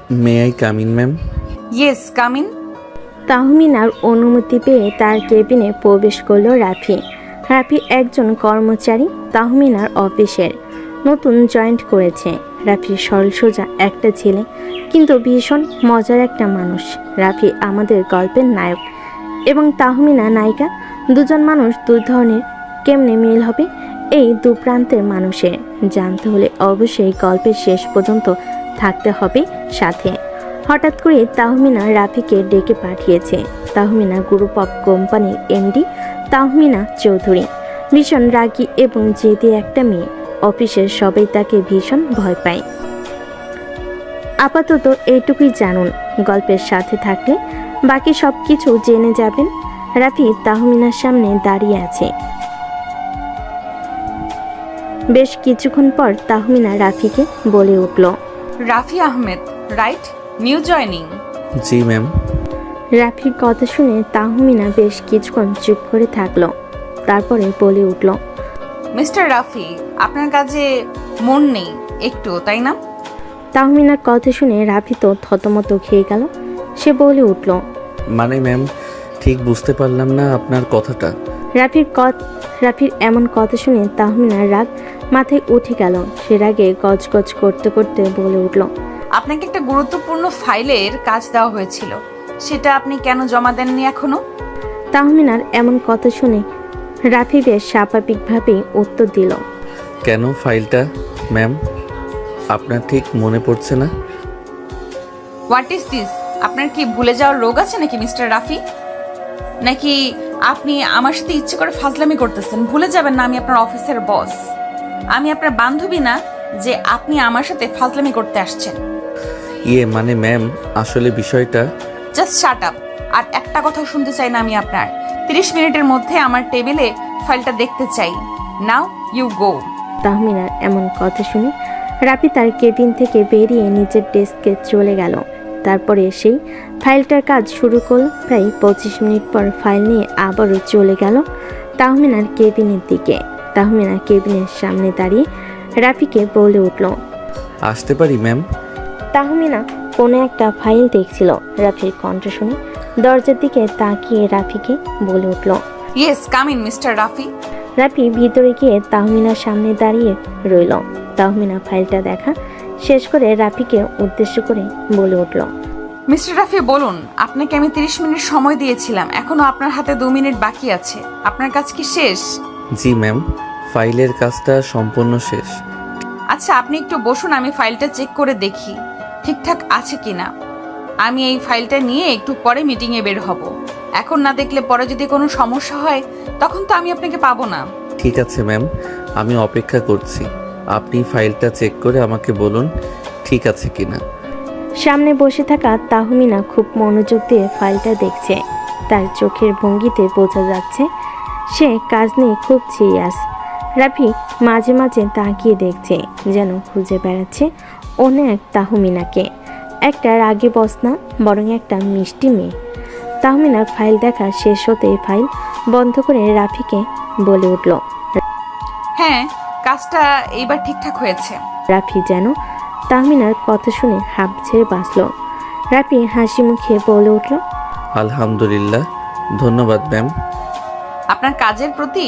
May I come in ma'am? Yes, come in. তাহমিনার অনুমতি পেয়ে তার কেবিনে প্রবেশ করলো রাফি। রাফি একজন কর্মচারী তাহমিনার অফিসের, নতুন জয়েন্ট করেছে। রাফি সরল সোজা একটা ছেলে, কিন্তু ভীষণ মজার একটা মানুষ। রাফি আমাদের গল্পের নায়ক এবং তাহমিনা নায়িকা। দুজন মানুষ দু ধরনের, কেমনে মিল হবে এই দু প্রান্তের মানুষের জানতে হলে অবশ্যই গল্পের শেষ পর্যন্ত থাকতে হবে সাথে। হঠাৎ করে তাহমিনা রাফিকে ডেকে পাঠিয়েছে। তাহমিনা গ্রুপ অফ কোম্পানির এমডি তাহমিনা চৌধুরী, ভীষণ রাগী এবং জেদি একটা মেয়ে। অফিসের সবাই তাকে ভীষণ ভয় পায়। আপাতত এইটুকুই জানুন, গল্পের সাথে থাকলে বাকি সব কিছু জেনে যাবেন। রাফি তাহমিনার সামনে দাঁড়িয়ে আছে। বেশ কিছুক্ষণ পর তাহমিনা রাফিকে বলে উঠল, Rafi Ahmed, right? New joining. জি ম্যাম। রাফির কথা শুনে তাহমিনা বেশ কিছুক্ষণ চুপ করে থাকলো, তারপরে বলে উঠল, মিস্টার রাফি, আপনার কাজে মন নেই একটু, তাই না? তাহমিনার কথা শুনে রাফি তো থতমত খেয়ে গেল। সে বলে উঠল, মানে ম্যাম, ঠিক বুঝতে পারলাম না আপনার কথাটা। রাফির এমন কথা শুনে তাহমিনার রাগ মাথায় উঠে গেল। সে রাগে গজগজ করতে করতে বলে উঠল, আপনাকে একটা গুরুত্বপূর্ণ ফাইলের কাজ দেওয়া হয়েছিল, সেটা আপনি কেন জমা দেননি এখনো? তাহমিনার এমন কথা শুনে রাফি বেশ স্বাভাবিকভাবেই উত্তর দিল, কেন ফাইলটা ম্যাম? আপনার ঠিক মনে পড়ছে না? What is this? আপনার কি ভুলে যাওয়ার রোগ আছে নাকি মিস্টার রাফি? নাকি আপনি আমার সাথে ইচ্ছে করে ফাজলামি করতেছেন? ভুলে যাবেন না আমি আপনার অফিসের বস, আমি আপনার বান্ধবী না যে আপনি আমার সাথে ফাজলামি করতে আসছেন। মানে ম্যাম, আসলে বিষয়টা। Just shut up. আর একটা কথাও শুনতে চাই না আমি আপনার। 30 মিনিটের মধ্যে আমার টেবিলে ফাইলটা দেখতে চাই। Now you go. তাহমিনার এমন কথা শুনে রাফি তার কেবিন থেকে বেরিয়ে নিজের ডেস্কে চলে গেল। তারপরে সেই ফাইলটার কাজ শুরু করল। প্রায় 25 মিনিট পর ফাইল নিয়ে আবারও চলে গেল তাহমিনার কেবিনের দিকে। তাহমিনা কেবিনের সামনে দাঁড়িয়ে রাফিকে বলে উঠল, আসতে পারি ম্যাম? তাহমিনা কোনো একটা ফাইল দেখছিল। রাফির কণ্ঠ শুনে দরজার দিকে তাকিয়ে রাফিকে বলে উঠল, yes, come in mister Rafi. Rafi ভিতরে গিয়ে তাহমিনার সামনে দাঁড়িয়ে রইল। তাহমিনা ফাইলটা দেখা শেষ করে রাফিকে উদ্দেশ্য করে বলে উঠল, মিস্টার রাফি বলুন, আপনাকে আমি 30 মিনিট সময় দিয়েছিলাম, এখনো আপনার হাতে 2 মিনিট বাকি আছে। আপনার কাজ কি শেষ? জি ম্যাম, ফাইলের কাজটা সম্পূর্ণ শেষ। আচ্ছা, আপনি একটু বসুন, আমি ফাইলটা চেক করে দেখি ঠিকঠাক আছে কিনা। আমি এই ফাইলটা নিয়ে একটু পরে মিটিংয়ে বের হব। এখন না দেখলে পরে যদি কোনো সমস্যা হয় তখন তো আমি আপনাকে পাবো না। ঠিক আছে ম্যাম, আমি অপেক্ষা করছি। আপনি ফাইলটা চেক করে আমাকে বলুন ঠিক আছে কিনা। সামনে বসে থাকা তাহমিনা খুব মনোযোগ দিয়ে ফাইলটা দেখছে। তার চোখের ভঙ্গিতে বোঝা যাচ্ছে সে কাজ নিয়ে খুব সিরিয়াস। রাফি মাঝে মাঝে তাকিয়ে দেখছে, যেন খুঁজে বেড়াচ্ছে অন্য এক তাহমিনাকে। একটা রাগী বস না, বরং একটা মিষ্টি মেয়ে। তাহমিনার ফাইল দেখা শেষ হতে ফাইল বন্ধ করে রাফিকে বলে উঠল, হ্যাঁ, কাজটা এইবার ঠিকঠাক হয়েছে। রাফি যেন তাহমিনার কথা শুনে হাঁপ ছেড়ে বাঁচল। রাফি হাসি মুখে বলে উঠল, আলহামদুলিল্লাহ, ধন্যবাদ ম্যাম। আপনার কাজের প্রতি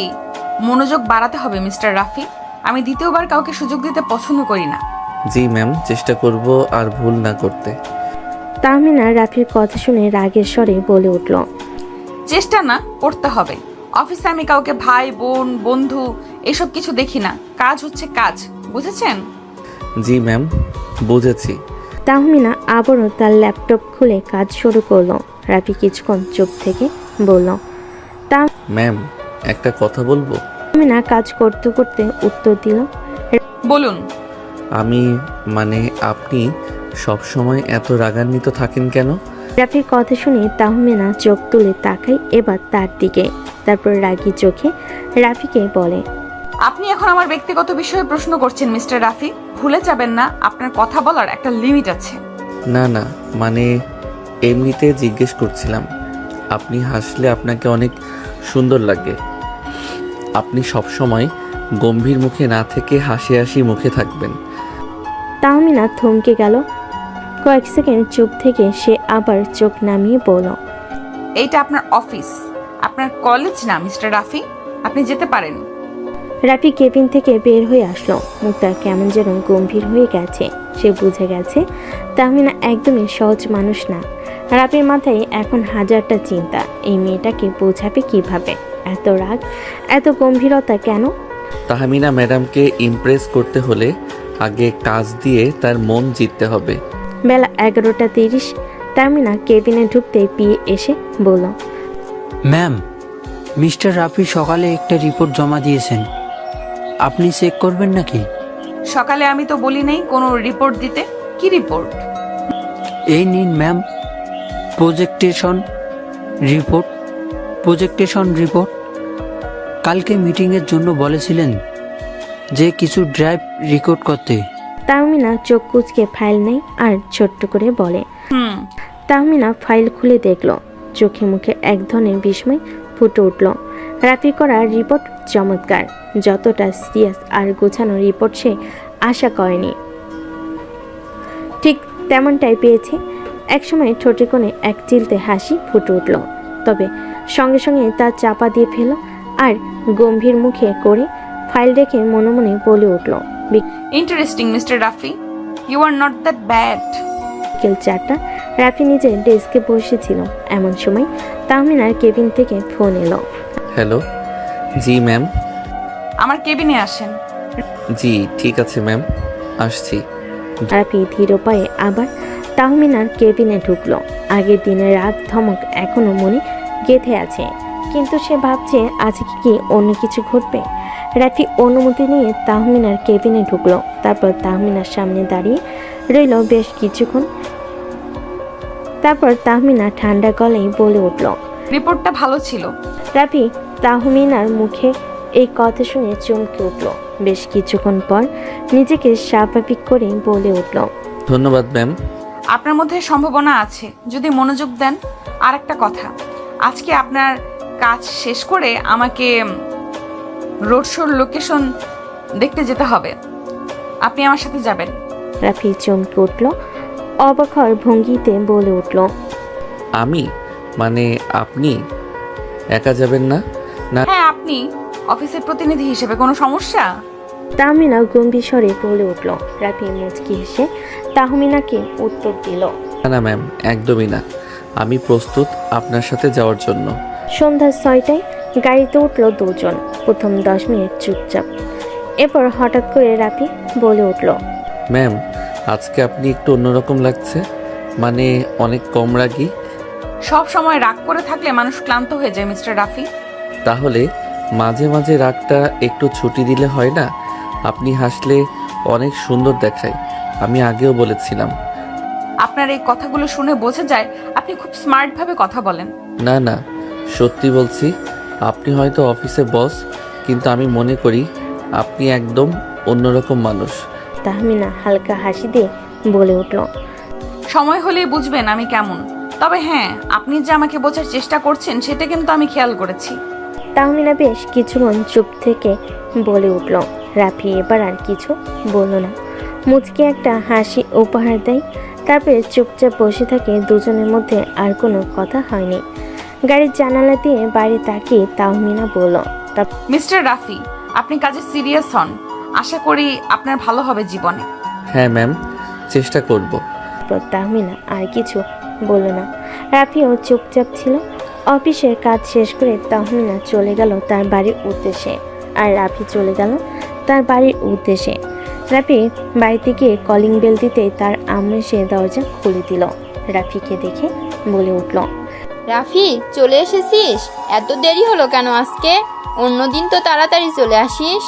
মনোযোগ বাড়াতে হবে মিস্টার রাফি। আমি দ্বিতীয়বার কাউকে সুযোগ দিতে পছন্দ করি না। জি ম্যাম, চেষ্টা করব আর ভুল না করতে। তাহমিনা রাফির কথা শুনে রাগের স্বরে বলে উঠল, চেষ্টা না করতে হবে। অফিসে আমি কাউকে ভাই, বোন, বন্ধু এসব কিছু দেখি না। কাজ হচ্ছে কাজ, বুঝেছেন? জি ম্যাম, বুঝেছি। তাহমিনা আবারও তার ল্যাপটপ খুলে কাজ শুরু করলো। রাফি কিছুক্ষণ চুপ থেকে বলল, ম্যাম, একটা কথা বলবো? তাহমিনা কাজ করতে করতে উত্তর দিল, বলুন। আপনি সব সময় এত রাগান্বিত থাকেন কেন? রাফির কথা শুনে তাহমিনা চোখ তুলে তাকায় এবার তার দিকে। তারপর রাগী চোখে রাফিকে বলে, আপনি এখন আমার ব্যক্তিগত বিষয়ে প্রশ্ন করছেন মিস্টার রাফি। ভুলে যাবেন না আপনার কথা বলার একটা লিমিট আছে। না না, এমনিতে জিজ্ঞেস করছিলাম। আপনি হাসলে আপনাকে অনেক সুন্দর লাগে। আপনি সব সময় গম্ভীর মুখে না থেকে হাসি হাসি মুখে থাকবেন। তাহমিনা থমকে গেল। কয়েক সেকেন্ড চুপ থেকে সে আবার চোখ নামিয়ে বলল, এইটা আপনার অফিস, আপনার কলেজ না মিস্টার রাফি। আপনি যেতে পারেন। রাফি কেবিন থেকে বের হয়ে আসলো। মুখটা কেমন যেন গম্ভীর হয়ে গেছে। সে বুঝে গেছে তাহমিনা একদমই সহজ মানুষ না। রাফির মাথায় এখন হাজারটা চিন্তা। এই মেয়েটাকে বোঝাবে কিভাবে? এত রাগ, এত গম্ভীরতা কেন? তাহমিনা ম্যাডামকে ইমপ্রেস করতে হলে আগে কাজ দিয়ে তার মন জিততে হবে। বেলা 11:30। তাহমিনা কেবিনে ঢুকতে পিয়ে এসে বলল, ম্যাম, মিস্টার রাফি সকালে একটা রিপোর্ট জমা দিয়েছেন, আপনি চেক করবেন নাকি? সকালে আমি তো বলি নাই কোনো রিপোর্ট দিতে। কি রিপোর্ট? এই নিন ম্যাম, প্রজেক্টেশন রিপোর্ট। কালকে মিটিংয়ের জন্য বলেছিলেন যে কিছু ড্রাইভ রেকর্ড করতে। তাহমিনা চোখ কুচকে ফাইল নেই আর ছোট্ট করে বলে। হুম। তাহমিনা ফাইল খুলে দেখল। চোখে মুখে এক ধরনের বিস্ময় ফুটে উঠল। রাফি করা রিপোর্ট চমৎকার। যতটা সিরিয়াস আর গোছানো রিপোর্ট সে আশা করেনি, ঠিক তেমনটাই পেয়েছে। একসময় ঠোঁটে কোণে এক চিলতে হাসি ফুটে উঠল, তবে সঙ্গে সঙ্গে তা চাপা দিয়ে ফেল আর গম্ভীর মুখে করে ফাইল রেখে মনে মনে বলে উঠল, interesting mister Rafi, you are not that bad. বিকেল 4টা। রাফি নিজের ডেস্কে বসেছিল। এমন সময় তাহমিনার কেবিন থেকে ফোন এলো। হ্যালো। জি ম্যাম। আমার কেবিনে আসেন। জি ঠিক আছে ম্যাম, আসছি। রাফি ধীর পায়ে আবার তাহমিনার কেবিনে ঢুকলো। আগের দিনের রাগ ধমক এখনো মনে গেঁথে আছে, কিন্তু সে ভাবছে আজকে কি অন্য কিছু ঘটবে। রাফি অনুমতি নিয়ে তাহমিনার কেবিনে ঢুকলো। তারপর তাহমিনার সামনে দাঁড়িয়ে রইল বেশ কিছুক্ষণ। তারপর তাহমিনা ঠান্ডা গলায় বলে উঠল, রিপোর্টটা ভালো ছিল। রাফি তাহমিনার মুখে এই কথা শুনে চমকে উঠল। বেশ কিছুক্ষণ পর নিজেকে স্বাভাবিক করে বলে উঠল, ধন্যবাদ ম্যাম। আপনার মধ্যে সম্ভাবনা আছে যদি মনোযোগ দেন। আর একটা কথা, আজকে আপনার কাজ শেষ করে আমাকে রোড শোর লোকেশন দেখতে যেতে হবে। আপনি আমার সাথে যাবেন। রাফি চমকে উঠল, অবাক হওয়ার ভঙ্গিতে বলে উঠল, আমি মানে আপনি একা যাবেন না? না হ্যাঁ, আপনি অফিসের প্রতিনিধি হিসেবে কোনো সমস্যা? তাহমিনা গম্ভীর স্বরে বলে উঠল। রাফি মুচকি হেসে তাহমিনাকে উত্তর দিল, না ম্যাম, একদমই না। আমি প্রস্তুত আপনার সাথে যাওয়ার জন্য। সন্ধ্যা 6টায় গাড়িতে উঠল দুজন। প্রথম 10 মিনিট চুপচাপ। এরপর হঠাৎ করে রাফি বলে উঠল, ম্যাম, আজকে আপনি একটু অন্যরকম লাগছে, মানে অনেক কম রাগী। সব সময় রাগ করে থাকলে মানুষ ক্লান্ত হয়ে যায় মিস্টার রাফি। তাহলে মাঝে মাঝে রাগটা একটু ছুটি দিলে হয় না? আপনি হাসলে অনেক সুন্দর দেখায়, আমি আগেও বলেছিলাম। আপনার এই কথাগুলো শুনে বোঝা যায় আপনি খুব স্মার্ট ভাবে কথা বলেন। না না, সত্যি বলছি। আপনি হয়তো অফিসে বস, কিন্তু আমি মনে করি আপনি একদম অন্যরকম মানুষ। তাহমিনা হালকা হাসি দিয়ে বলে উঠল, সময় হলেই বুঝবেন আমি কেমন। তবে হ্যাঁ, আপনি যে আমাকে বোঝার চেষ্টা করছেন সেটা কিন্তু আমি খেয়াল করেছি। তাহমিনা বেশ কিছুক্ষণ চুপ থেকে বলে উঠল। রাফি এবার আর কিছু বলল না, মুচকে একটা হাসি উপহার দেয়। তারপরে চুপচাপ বসে থাকে। দুজনের মধ্যে আর কোনো কথা হয়নি। গাড়ির জানালা দিয়ে বাইরে তাকিয়ে তাহমিনা বলল, মিস্টার রাফি, আপনি কাজে সিরিয়াস হন। আশা করি আপনার ভালো হবে জীবনে। হ্যাঁ ম্যাম, চেষ্টা করব। তারপর তাহমিনা আর কিছু বলল না। রাফিও চুপচাপ ছিল। অফিসের কাজ শেষ করে তাহমিনা চলে গেল তার বাড়ির উদ্দেশ্যে, আর রাফি চলে গেল তার বাড়ির উদ্দেশ্যে। রাফি বাড়িতে গিয়ে কলিং বেল দিতেই তার আম্মু এসে দরজা খুলে দিল। রাফিকে দেখে বলে উঠল, রাফি, চলে এসেছিস? এত দেরি হলো কেন আজকে? অন্যদিন তো তাড়াতাড়ি চলে আসিস।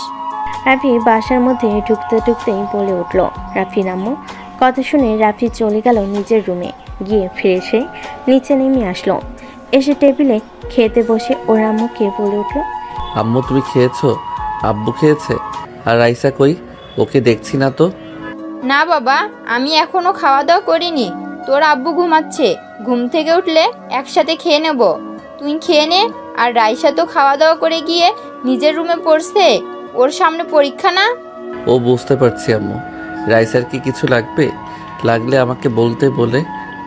রাফি বাসার মধ্যে ঢুকতে ঢুকতেই বলে উঠল। রাফির আম্মু কথা শুনে রাফি চলে গেল নিজের রুমে। গিয়ে ফ্রেশ হয়ে নিচে নেমে আসলো। এসে টেবিলে খেতে বসে ওর আম্মুকে বলে উঠল, আম্মু তুমি খেয়েছো? আব্বু খেয়েছে? আর রাইসা কই? ওকে দেখছি না তো। না বাবা, আমি এখনো খাওয়া দাওয়া করিনি। তোর আব্বু ঘুমাচ্ছে, ঘুম থেকে উঠলে একসাথে খেয়ে নেব। তুই খেয়ে নে। আর রাইসা তো খাওয়া দাওয়া করে গিয়ে নিজের রুমে পড়ছে, ওর সামনে পরীক্ষা না। ও বুঝতে পারছি আম্মু। রাইসার কি কিছু লাগবে? লাগলে আমাকে বলতে বলে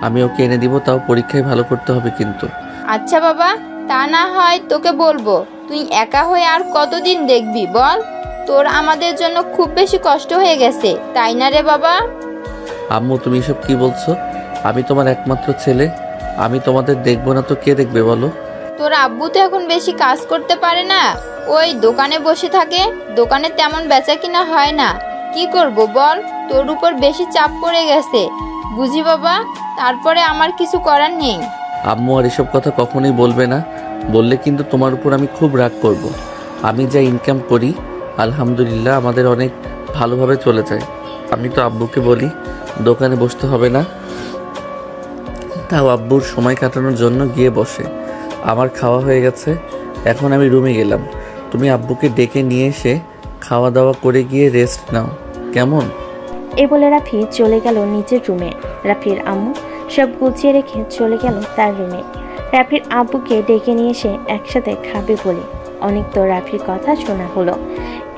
আমি ওকে এনে দিব, তাও পরীক্ষায় ভালো করতে হবে কিন্তু। আচ্ছা বাবা, তা না হয় তোকে বলবো। তুই একা হয়ে আর কতদিন দেখবি বল? তোর আমাদের জন্য খুব বেশি কষ্ট হয়ে গেছে, তাই না রে বাবা? আম্মু তুমি এসব কি বলছো? আমি তোমার একমাত্র ছেলে, আমি তোমাদের দেখবো না তো কে দেখবে বলো? তোর আব্বু তো এখন বেশি কাজ করতে পারে না, ওই দোকানে বসে থাকে। দোকানে তেমন বেচা কিনা হয় না। কি করব বল, তোর উপর বেশি চাপ পড়ে গেছে, বুঝি বাবা। তারপরে আমার কিছু করার নেই। আম্মু আর এসব কথা কখনোই বলবে না, বললে কিন্তু তোমার উপর আমি খুব রাগ করব। আমি যা ইনকাম করি আলহামদুলিল্লাহ আমাদের অনেক ভালোভাবে চলে যায়। আমি তো আব্বুকে বলি দোকানে বসতে হবে না, তাও আব্বুর সময় কাটানোর জন্য গিয়ে বসে। আমার খাওয়া হয়ে গেছে, এখন আমি রুমে গেলাম। তুমি আব্বুকে ডেকে নিয়ে এসে খাওয়া দাওয়া করে গিয়ে রেস্ট নাও, কেমন? এ বলে রাফি চলে গেল নিজের রুমে। রাফির আম্মু সব গুছিয়ে রেখে চলে গেল তার রুমে। রাফির আব্বুকে ডেকে নিয়ে এসে একসাথে খাবে বলে অনেক তো রাফির কথা শোনা হলো।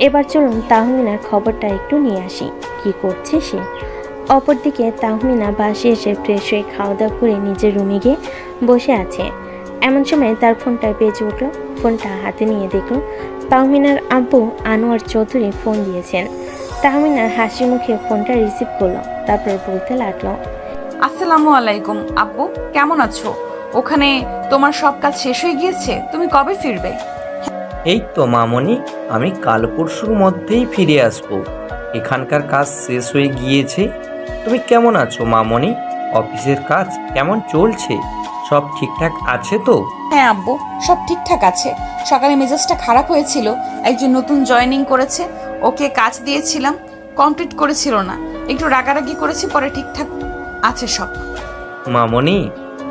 এবার চলুন তাহমিনার খবরটা একটু নিয়ে আসি, কি করছে সে। অপরদিকে তাহমিনা বাসে এসে ফ্রেশ হয়ে খাওয়া দাওয়া করে নিজের রুমে গিয়ে বসে আছে। এমন সময় তার ফোনটা বেজে উঠল। ফোনটা হাতে নিয়ে দেখল তাহমিনার আব্বু আনোয়ার চৌধুরী ফোন দিয়েছেন। তাহমিনার হাসি মুখে ফোনটা রিসিভ করলো, তারপর বলতে লাগলো, আসসালামু আলাইকুম আব্বু, কেমন আছো? ওখানে তোমার সব কাজ শেষ হয়ে গিয়েছে? তুমি কবে ফিরবে? এই তো মামনি, আমি কাল পরশুর মধ্যেই ফিরে আসব। এখানকার কাজ শেষ হয়ে গিয়েছে। তুমি কেমন আছো মামনি? অফিসের কাজ কেমন চলছে? সব ঠিকঠাক আছে তো? হ্যাঁ আব্বু, সব ঠিকঠাক আছে। সকালে মেজাজটা খারাপ হয়েছিল, একজন নতুন জয়েনিং করেছে, ওকে কাজ দিয়েছিলাম, কমপ্লিট করেছিল না, একটু রাগারাগি করেছি, পরে ঠিকঠাক আছে সব। মামনি,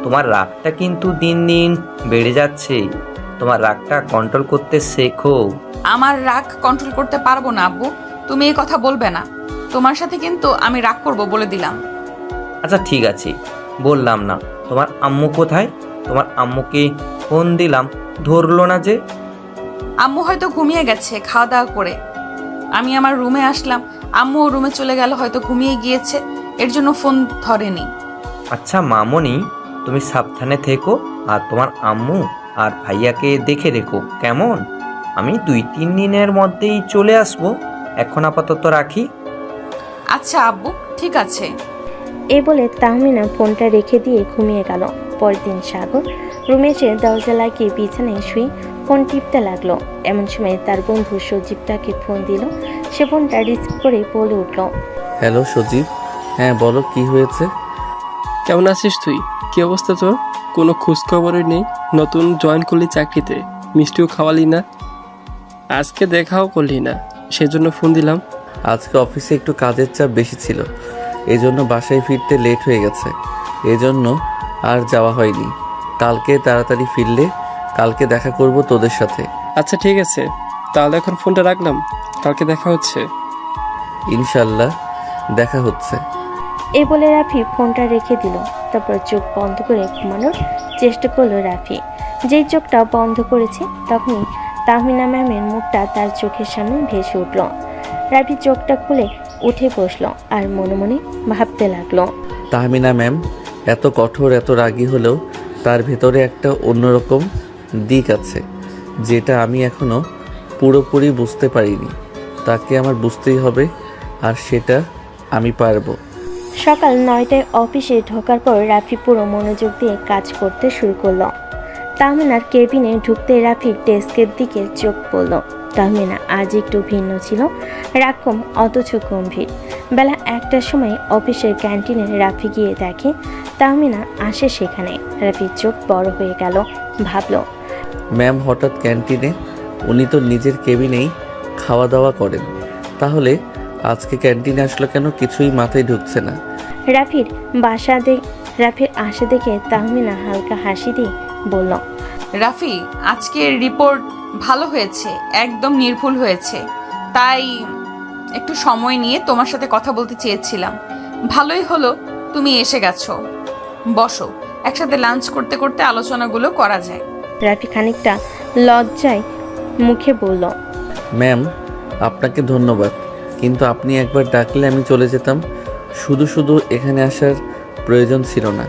তোমার রাগটা কিন্তু দিন দিন বেড়ে যাচ্ছে। তোমার রাগটা কন্ট্রোল করতে শেখো। আমার রাগ কন্ট্রোল করতে পারবো না আব্বু, তুমি এই কথা বলবে না। তোমার সাথে কিন্তু আমি রাগ করব বলে দিলাম। আচ্ছা ঠিক আছে, বললাম না। তোমার আম্মু কোথায়? তোমার আম্মুকে ফোন দিলাম, ধরলো না যে। আম্মু হয়তো ঘুমিয়ে গেছে খাওয়া দাওয়া করে। আমি আমার রুমে আসলাম, আম্মু ও রুমে চলে গেল, হয়তো ঘুমিয়ে গিয়েছে, এর জন্য ফোন ধরেনি। আচ্ছা মামনি, তুমি সাবধানে থেকো, আর তোমার আম্মু আর ভাইয়াকে দেখে রেখো, কেমন? আমি 2-3 দিনের মধ্যেই চলে আসবো। এখন আপাতত রাখি। আচ্ছা আব্বু, ঠিক আছে। এ বলে তাহমিনা ফোনটা রেখে দিয়ে ঘুমিয়ে গেল। পরের দিন সাগর রুমে এসে দরজা লাগিয়ে বিছানায় শুয়ে ফোন টিপতে লাগলো। এমন সময় তার বন্ধু সজীব তাকে ফোন দিল। সে ফোনটা রিসিভ করে বলে উঠল, হ্যালো সজীব, হ্যাঁ বলো কি হয়েছে? কেমন আছিস তুই? কি অবস্থা তোর? কোনো খোঁজখবরই নেই। নতুন জয়েন করলি চাকরিতে, মিষ্টিও খাওয়ালি না, আজকে দেখাও করলি না, সেজন্য ফোন দিলাম। আজকে অফিসে একটু কাজের চাপ বেশি ছিল, এজন্য বাসায় ফিরতে লেট হয়ে গেছে, এজন্য আর যাওয়া হয়নি। কালকে তাড়াতাড়ি ফিরলে কালকে দেখা করব তোদের সাথে। আচ্ছা ঠিক আছে, তাহলে এখন ফোনটা রাখলাম, কালকে দেখা হচ্ছে। ইনশাল্লাহ দেখা হচ্ছে। এ বলে রাফি ফোনটা রেখে দিল। তারপর চোখ বন্ধ করে ঘুমানোর চেষ্টা করলো রাফি। যেই চোখটা বন্ধ করেছে তখনই তাহমিনা ম্যামের মুখটা তার চোখের সামনে ভেসে উঠল। রাফি চোখটা খুলে উঠে বসলো আর মনে মনে ভাবতে লাগলো, তাহমিনা ম্যাম এত কঠোর, এত রাগী হলেও তার ভেতরে একটা অন্যরকম দিক আছে যেটা আমি এখনো পুরোপুরি বুঝতে পারিনি। তাকে আমার বুঝতেই হবে, আর সেটা আমি পারবো। সকাল 9টায় অফিসে ঢোকার পর রাফি পুরো মনোযোগ দিয়ে কাজ করতে শুরু করলো। তাহমিনার কেবিনে ঢুকতে রাফির ডেস্কের দিকে চোখ পড়ল। তাহমিনা আজ একটু ভিন্ন ছিল, রাগকম অথচ গম্ভীর। বেলা 1টার সময় অফিসের ক্যান্টিনে রাফি গিয়ে দেখে তাহমিনা আসে সেখানে। রাফির চোখ বড় হয়ে গেল, ভাবল, ম্যাম হঠাৎ ক্যান্টিনে? উনি তো নিজের কেবিনেই খাওয়া দাওয়া করেন, তাহলে আজকে ক্যান্টিনে আসলো কেন? কিছুই মাথায় ঢুকছে না। রাফির আশা দেখে তাহমিনা হালকা হাসি দিয়ে বলল, রাফি, আজকের রিপোর্ট ভালো হয়েছে, একদম নির্ভুল হয়েছে, তাই একটু সময় নিয়ে তোমার সাথে কথা বলতে চেয়েছিলাম। ভালোই হলো তুমি এসে গেছো, বসো, একসাথে লাঞ্চ করতে করতে আলোচনাগুলো করা যায়। রাফি খানিকটা লজ্জায় মুখে বলল, ম্যাম আপনাকে ধন্যবাদ, কিন্তু আপনি একবার ডাকলে আমি চলে যেতাম। শুধু শুধু এখানে আসার প্রয়োজন ছিল না।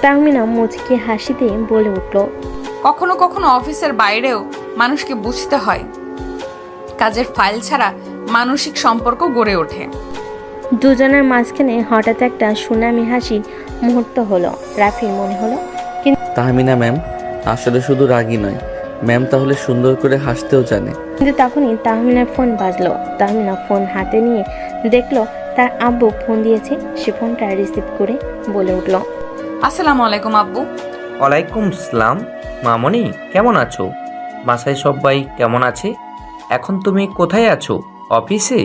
তাহমিনা মুচকি হাসি দিয়ে বলে উঠল, কখনো কখনো অফিসের বাইরেও মানুষকে বুঝতে হয়। কাজের ফাইল ছাড়া মানসিক সম্পর্ক গড়ে ওঠে। দুজনের মাঝখানে হঠাৎ একটা সুনামি হাসি মুহূর্ত হলো। রাফির মনে হলো তাহমিনা ম্যাম আসলে শুধু রাগী নয়, ম্যাম তাহলে সুন্দর করে হাসতেও জানে। কিন্তু তখনই তাহমিনার ফোন বাজলো। তাহমিনা ফোন হাতে নিয়ে দেখলো তার আব্বু ফোন দিয়েছে। সে ফোনটা রিসিভ করে বলে উঠল, আসসালামু আলাইকুম আব্বু। ওয়ালাইকুম আসসালাম। মামনি কেমন আছো? বাসায় সবাই কেমন আছে? এখন তুমি কোথায় আছো? অফিসে?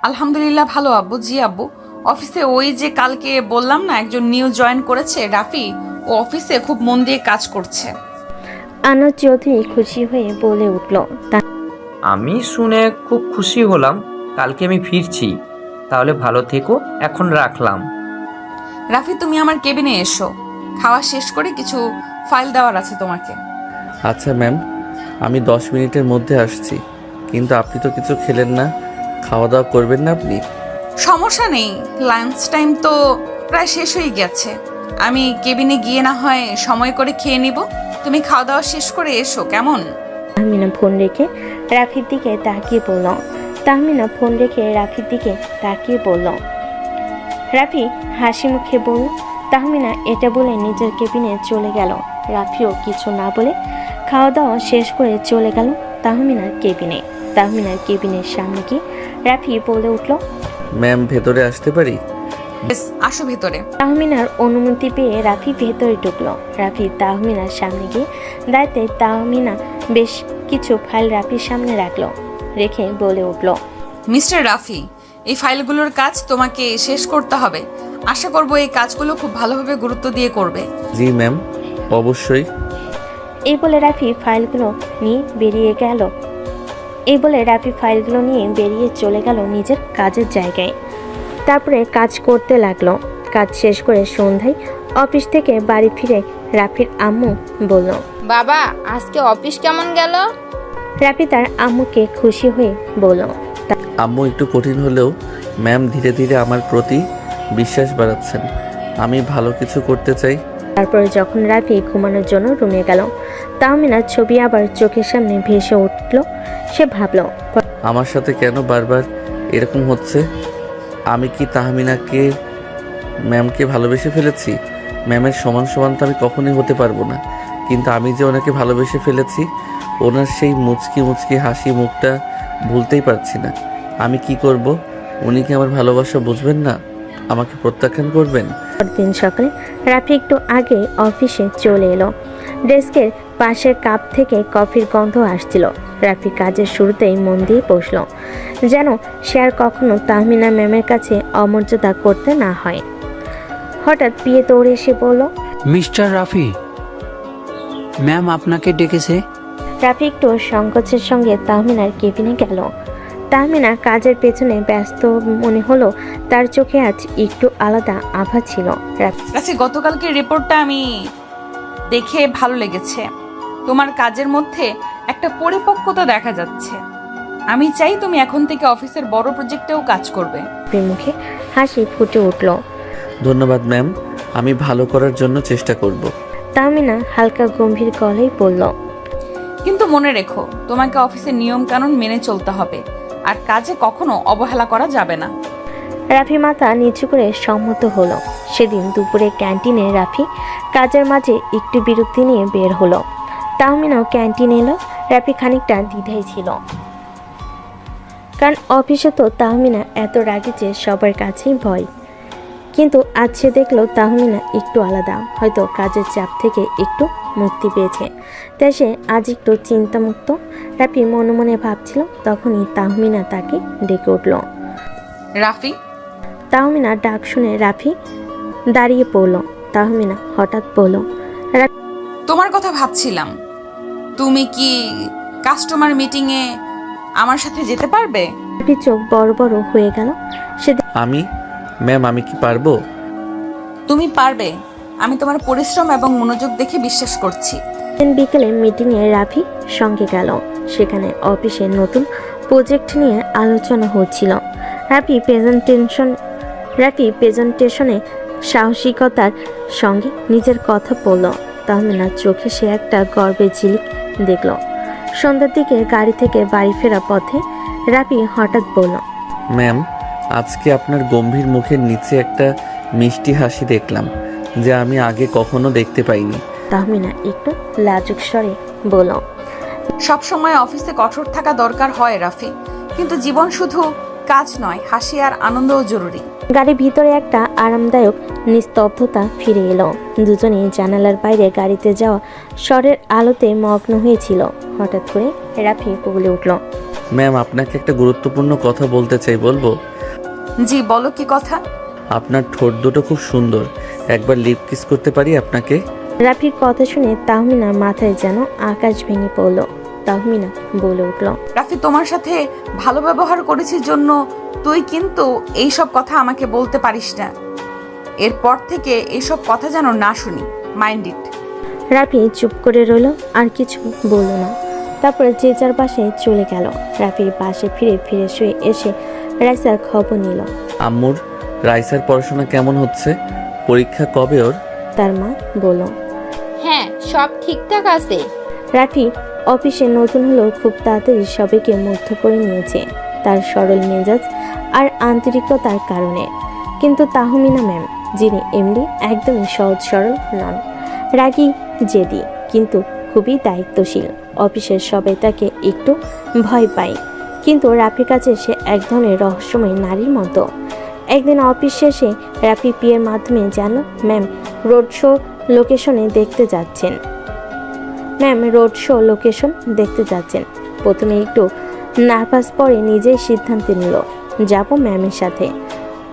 আলহামদুলিল্লাহ ভালো আব্বু। জি আব্বু, অফিসে ওই যে কালকে বললাম না একজন নিউ জয়েন করেছে রাফি, ও অফিসে খুব মন দিয়ে কাজ করছে। আনোয়ার চৌধুরী খুশি হয়ে বলে উঠল, আমি শুনে খুব খুশি হলাম। কালকে আমি ফিরছি। তাহলে ভালো থেকো, এখন রাখলাম। রাফি তুমি আমার কেবিনে এসো, খাওয়া শেষ করে কিছু ফাইল দেওয়ার আছে তোমাকে। আচ্ছা ম্যাম, আমি 10 মিনিটের মধ্যে আসছি। কিন্তু আপনি তো কিছু খেলেন না, খাওয়া দাওয়া করবেন না আপনি? সমস্যা নেই, লাঞ্চ টাইম তো প্রায় শেষ হয়ে গেছে। আমি কেবিনে গিয়ে না হয় সময় করে খেয়ে নিব। তুমি খাওয়া দাওয়া শেষ করে এসো কেমন? তাহমিনা ফোন রেখে রাফির দিকে তাকিয়ে বলল। তাহমিনা ফোন রেখে রাফির দিকে তাকিয়ে বলল। রাফি হাসি মুখে বলল। তাহমিনা এটা বলে নিজের কেবিনে চলে গেল। রাফিও কিছু না বলে খাওয়া দাওয়া শেষ করে চলে গেল তাহমিনার কেবিনে। তাহমিনার কেবিনের সামনে গিয়ে রাফি বলে উঠল, ম্যাম ভেতরে আসতে পারি? বেশ, আসো ভেতরে। তাহমিনার অনুমতি পেয়ে রাফি ভেতরে ঢুকলো। রাফি তাহমিনার সামনে গিয়ে দাঁড়াতে তাহমিনা বেশ কিছু ফাইল রাফির সামনে রাখলো। রেখে বলে উঠল, মিস্টার রাফি, এই ফাইলগুলোর কাজ তোমাকে শেষ করতে হবে। আশা করব এই কাজগুলো খুব ভালোভাবে গুরুত্ব দিয়ে করবে। জি ম্যাম, অবশ্যই। এই বলে রাফি ফাইলগুলো নিয়ে বেরিয়ে চলে গেল নিজের কাজের জায়গায়। তারপরে কাজ করতে লাগলো। কাজ শেষ করে সন্ধ্যায় অফিস থেকে বাড়ি ফিরে রাফির আম্মু বলল, বাবা আজকে অফিস কেমন গেল? রাফি তার আম্মুকে খুশি হয়ে বলল, আম্মু একটু কঠিন হলেও ম্যাম ধীরে ধীরে আমার প্রতি বিশ্বাস বাড়াচ্ছেন। আমি ভালো কিছু করতে চাই। তারপরে যখন রাফি ঘুমানোর জন্য রুমে গেল, তাহমিনার ছবি আবার চোখের সামনে ভেসে উঠল। সে ভাবল, আমার সাথে কেন বারবার এরকম হচ্ছে? আমি কি তাহমিনাকে ম্যামকে ভালোবেসে ফেলেছি? ম্যামের সমান সমান তো আমি কখনোই হতে পারবো না, কিন্তু আমি যে ওনাকে ভালোবেসে ফেলেছি, ওনার সেই মুচকি মুচকি হাসি মুখটা ভুলতেই পারছি না। আমি কি করব? উনি কি আমার ভালোবাসা বুঝবেন না? আমাকে প্রত্যাখ্যান করবেন? পরদিন সকালে রাফি একটু আগে অফিসে চলে এলো। ডেস্কের পাশের কাপ থেকে কফির গন্ধ আসছিল। রাফি কাজের শুরুতেই মন দিয়ে বসলো, যেন সে আর কখনো তাহমিনা ম্যামের কাছে অমর্যাদা করতে না হয়। হঠাৎ পিয়ে দৌড়ে এসে বলল, মিস্টার রাফি, ম্যাম আপনাকে ডেকেছে। রাফি একটু সংকোচের সঙ্গে তাহমিনার কেবিনে গেল। তাহমিনা কাজের পেছনে ব্যস্ত মনে হলো। তার চোখে আজ একটু আলাদা আভা ছিল। রাফি, গতকালকের রিপোর্টটা আমি দেখে ভালো লেগেছে। তোমার কাজের মধ্যে একটা পরিপক্কতা দেখা যাচ্ছে। আমি চাই তুমি এখন থেকে অফিসের বড় প্রজেক্টেও কাজ করবে। রাফির মুখে হাসি ফুটে উঠল। ধন্যবাদ ম্যাম, আমি ভালো করার জন্য চেষ্টা করব। তাহমিনা হালকা গম্ভীর গলায় বলল, কিন্তু মনে রেখো, তোমাকে অফিসের নিয়ম কানুন মেনে চলতে হবে, আর কাজে কখনো অবহেলা করা যাবে না। রাফি মাথা নিচু করে সম্মত হলো। সেদিন দুপুরে ক্যান্টিনে রাফি কাজের মাঝে একটু বিরক্তি নিয়ে বের হলো। তাহমিনাও ক্যান্টিনে এলো। রাফি খানিকটা দ্বিধায় ছিল, কারণ অফিসে তো তাহমিনা এত রাগী যে সবার কাছেই ভয়। কিন্তু আজ সে দেখলো তাহমিনা একটু আলাদা, হয়তো কাজের চাপ থেকে একটু মুক্তি পেয়েছে, তাই সে আজ একটু চিন্তামুক্ত। রাফি মনে মনে ভাবছিল, তখনই তাহমিনা তাকে ডেকে উঠল। রাফি। তাহমিনা ডাক শুনে রাফি দাঁড়িয়ে পড়ল। তাহমিনা হঠাৎ বলল, তোমার কথা ভাবছিলাম। তুমি কি কাস্টমার মিটিংয়ে আমার সাথে যেতে পারবে? রাফি চোখ বড় বড় হয়ে গেল। আমি? ম্যাম আমি কি পারবো? তুমি পারবে। আমি তোমার পরিশ্রম এবং মনোযোগ দেখে বিশ্বাস করছি। সেদিন বিকেলে মিটিংয়ে রাফি সঙ্গে গেল। সেখানে অফিসের নতুন প্রজেক্ট নিয়ে আলোচনা হচ্ছিল। রাফি প্রেজেন্টেশন রাফি প্রেজেন্টেশনে সাহসিকতার সঙ্গে নিজের কথা বলল। তাহমিনার চোখে সে একটা গর্বের ঝিলিক দেখল। সন্ধ্যার দিকে গাড়ি থেকে বাড়ি ফেরা পথে রাফি হঠাৎ বলল, ম্যাম, আজকে আপনার গম্ভীর মুখের নিচে একটা মিষ্টি হাসি দেখলাম, যা আমি আগে কখনো দেখতে পাইনি। তাহমিনা একটু লাজুক স্বরে বলল, সব সময় অফিসে কঠোর থাকা দরকার হয় রাফি, কিন্তু জীবন শুধু কাজ নয়, হাসি আর আনন্দও জরুরি। গাড়ির ভিতরে একটা আরামদায়ক নিস্তব্ধতা ফিরে এলো। দুজনেই জানালার বাইরে গাড়িতে যাওয়া স্বরের আলোতে মগ্ন হয়েছিল। হঠাৎ করে রাফি বলে উঠল, ম্যাম, আপনাকে একটা গুরুত্বপূর্ণ কথা বলতে চাই, বলবো? জি বলো, কি কথা? আপনার ঠোঁট দুটো খুব সুন্দর, একবার লিপ কিস করতে পারি আপনাকে? রাফির কথা শুনে তাহমিনার মাথায় যেন আকাশ ভেঙে পড়ল। তাহমিনা বলে উঠল, রাফি, তোমার সাথে ভালো ব্যবহার করেছি জন্য তুই কিন্তু এইসব কথা আমাকে বলতে পারিস না। এরপর থেকে এইসব কথা যেন না শুনি, মাইন্ড ইট। রাফি চুপ করে রইল, আর কিছু বলল না। তারপরে যে যার বাসায় চলে গেল। রাফির বাসে ফিরে শুয়ে এসে রাইসার খবর নিল। আম্মুর রাইসার পড়াশোনা কেমন হচ্ছে? পরীক্ষা কবে ওর? তার মা বলল। হ্যাঁ, সব ঠিকঠাক আছে। রাফি অফিসে নতুন হলেও খুব তাড়াতাড়ি সবাইকে মুগ্ধ করে নিয়েছে তার সরল মেজাজ আর আন্তরিকতার কারণে। কিন্তু তাহমিনা ম্যাম, যিনি এমডি, একদমই সহজ সরল নন। রাগী, জেদি, কিন্তু খুবই দায়িত্বশীল। অফিসের সবাই তাকে একটু ভয় পায়, কিন্তু রাফির কাছে সে এক ধরনের রহস্যময় নারীর মতো। একদিন অফিস শেষে রাফি পিএর মাধ্যমে জানল, ম্যাম রোড শো লোকেশনে দেখতে যাচ্ছেন। প্রথমে একটু নার্ভাস, পরে নিজেই সিদ্ধান্ত নিল, যাব ম্যামের সাথে।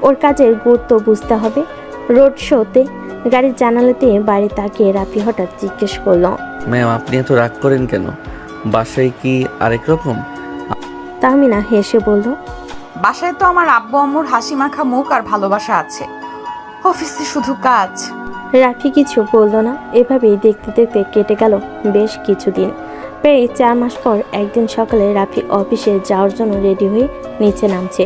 ওর কাজের গুরুত্ব বুঝতে হবে। রোড শোতে গাড়ির জানালাতে বাইরে তাকিয়ে রাফি হঠাৎ জিজ্ঞেস করল, ম্যাম, আপনি এত রাগ করেন কেন? বাসায় কি আরেক রকম? তাহমিনা হেসে বলল, বাসায় তো আমার আব্বু আম্মুর হাসি মাখা মুখ আর ভালোবাসা আছে, অফিসে শুধু কাজ। রাফি কিছু বলল না। এভাবেই দেখতে দেখতে কেটে গেল বেশ কিছুদিন। প্রায় 4 মাস পর একদিন সকালে রাফি অফিসে যাওয়ার জন্য রেডি হয়ে নিচে নামছে।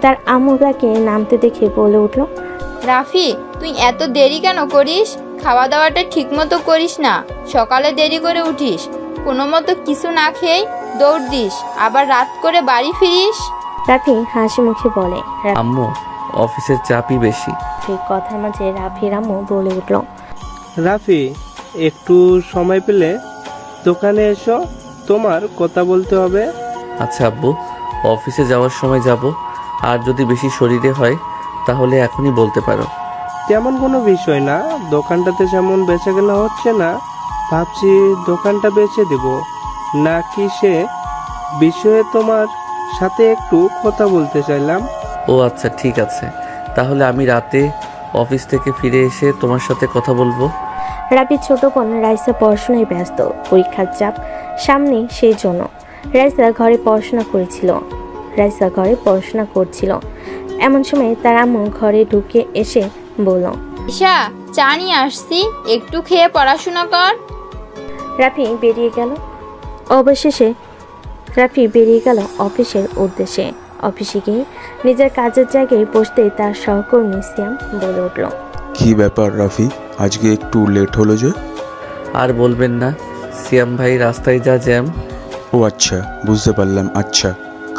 তার আম্মু তাকে নামতে দেখে বলে উঠল, রাফি, তুই এত দেরি কেন করিস? খাওয়া দাওয়াটা ঠিক মতো করিস না, সকালে দেরি করে উঠিস, কোনো মতো কিছু না খেয়েই দৌড় দিস, আবার রাত করে বাড়ি ফিরিস। রাফি হাসি মুখে বলে। আম্মু, অফিসের চাপই বেশি। রাফির কথার মাঝে রাফির আম্মু বলে উঠল, রাফি, একটু সময় পেলে দোকানে এসো, তোমার কথা বলতে হবে। আচ্ছা আব্বু, অফিসে যাওয়ার সময় যাব, আর যদি বেশি শরীরে হয় তাহলে এখনই বলতে পারো। তেমন কোনো বিষয় না, দোকানটাতে যেমন বেচা কেনা হচ্ছে না, ভাবছি দোকানটা বেচে দেব নাকি সে বিষয়ে তোমার সাথে একটু কথা বলতে চাইলাম। ও আচ্ছা, ঠিক আছে, তাহলে আমি রাতে অফিস থেকে ফিরে এসে তোমার সাথে কথা বলবো। রাফির ছোট বোন রাইসা পড়াশোনায় ব্যস্ত, পরীক্ষার চাপ সামনে, সেই জন্য রাইসা ঘরে পড়াশোনা করছিল। এমন সময় তার আম্মু ঘরে ঢুকে এসে বলল, ঈশা, চা নিয়ে আসছি, একটু খেয়ে পড়াশোনা কর। রাফি বেরিয়ে গেল অফিসের উদ্দেশ্যে। অফিসে গিয়ে নিজের কাজের জায়গায় বসতেই তার সহকর্মী সিয়াম বলে উঠল, কি ব্যাপার রাফি, আজকে একটু লেট হলো যে? আর বলবেন না, সিয়াম ভাই, রাস্তায় যা জ্যাম। ও আচ্ছা, বুঝতে পারলাম। আচ্ছা,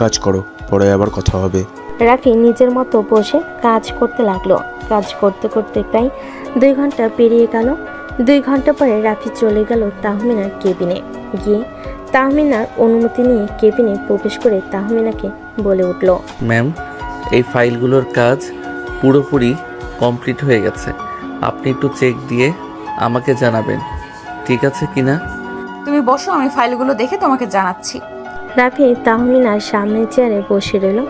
কাজ করো, পরে আবার কথা হবে। রাফি নিজের মতো বসে কাজ করতে লাগলো। কাজ করতে করতে প্রায় 2 ঘন্টা পেরিয়ে গেল। 2 ঘন্টা পরে রাফি চলে গেল তাহমিনার কেবিনে। গিয়ে তাহমিনার অনুমতি নিয়ে কেবিনে প্রবেশ করে তাহমিনাকে বলে উঠল, ম্যাম, এই ফাইলগুলোর কাজ পুরোপুরি কমপ্লিট হয়ে গেছে, আপনি একটু চেক দিয়ে আমাকে জানাবেন, ঠিক আছে কিনা? তুমি বসো, আমি ফাইলগুলো দেখে তোমাকে জানাচ্ছি। রাফি তাহমিনার সামনের চেয়ারে বসে রইল।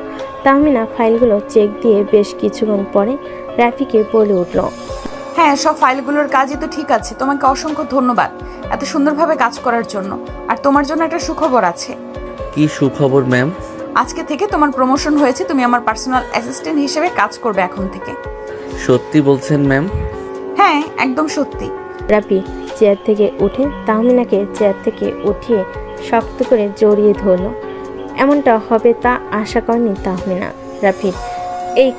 তাহমিনা ফাইলগুলো চেক দিয়ে বেশ কিছুক্ষণ পরে রাফিকে বলে উঠল, হ্যাঁ, সব ফাইলগুলোর কাজই তো ঠিক আছে। তোমাকে অসংখ্য ধন্যবাদ এত সুন্দরভাবে কাজ করার জন্য। আর তোমার জন্য একটা সুখবর আছে। কি সুখবর ম্যাম? আজকে থেকে তোমার প্রমোশন হয়েছে, তুমি আমার পার্সোনাল অ্যাসিস্ট্যান্ট হিসেবে কাজ করবে এখন থেকে। সত্যি বলছেন ম্যাম? হ্যাঁ, একদম সত্যি। রাফি চেয়ার থেকে উঠে তাহমিনাকে চেয়ার থেকে উঠিয়ে শক্ত করে জড়িয়ে ধরল। এমনটা হবে তা আশা করেনি তাহমিনা। রাফির এই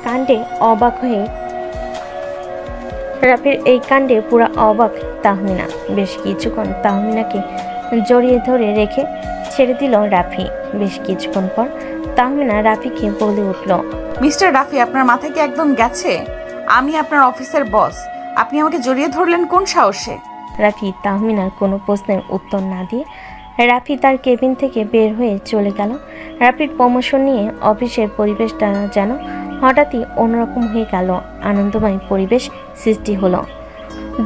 কাণ্ডে পুরো অবাক তাহমিনা। বেশ কিছুক্ষণ তাহমিনাকে জড়িয়ে ধরে রেখে ছেড়ে দিল রাফি। বেশ কিছুক্ষণ পর তাহমিনা রাফিকে বলে উঠল, মিস্টার রাফি, আপনার মাথায় কি একদম গেছে? আমি আপনার অফিসের বস, আপনি আমাকে জড়িয়ে ধরলেন কোন সাহসে? রাফি তাহমিনার কোনো প্রশ্নের উত্তর না দিয়ে রাফি তার কেবিন থেকে বের হয়ে চলে গেল। রাফির প্রমোশন নিয়ে অফিসের পরিবেশটা যেন হঠাৎই অন্যরকম হয়ে গেল। আনন্দময় পরিবেশ সৃষ্টি হলো।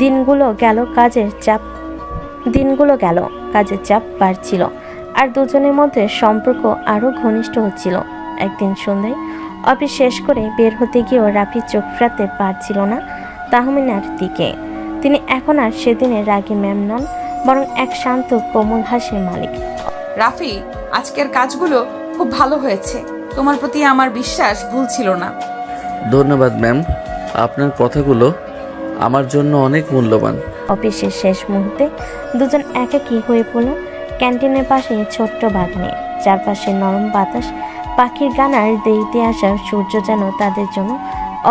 দিনগুলো গেল, কাজের চাপ বাড়ছিল আর দুজনের মধ্যে সম্পর্ক আরও ঘনিষ্ঠ হচ্ছিল। একদিন সন্ধ্যায় অফিস শেষ করে বের হতে গিয়েও রাফি চোখ ফেরাতে পারছিল না তাহমিনার দিকে। তিনি এখন আর সেদিনের রাগী ম্যাম নন, বরং এক শান্ত কোমল হাসির মালিক। রাফি, আজকের কাজগুলো খুব ভালো হয়েছে। তোমার প্রতি আমার বিশ্বাস ভুল ছিল না। ধন্যবাদ ম্যাম, আপনার কথাগুলো আমার জন্য অনেক মূল্যবান। অফিসের শেষ মুহূর্তে দুজন একাকী হয়ে পড়ল ক্যান্টিনের পাশে ছোট্ট বাগানে। চারপাশে নরম বাতাস, পাখির গান আর দেরিতে আসা সূর্য যেন তাদের জন্য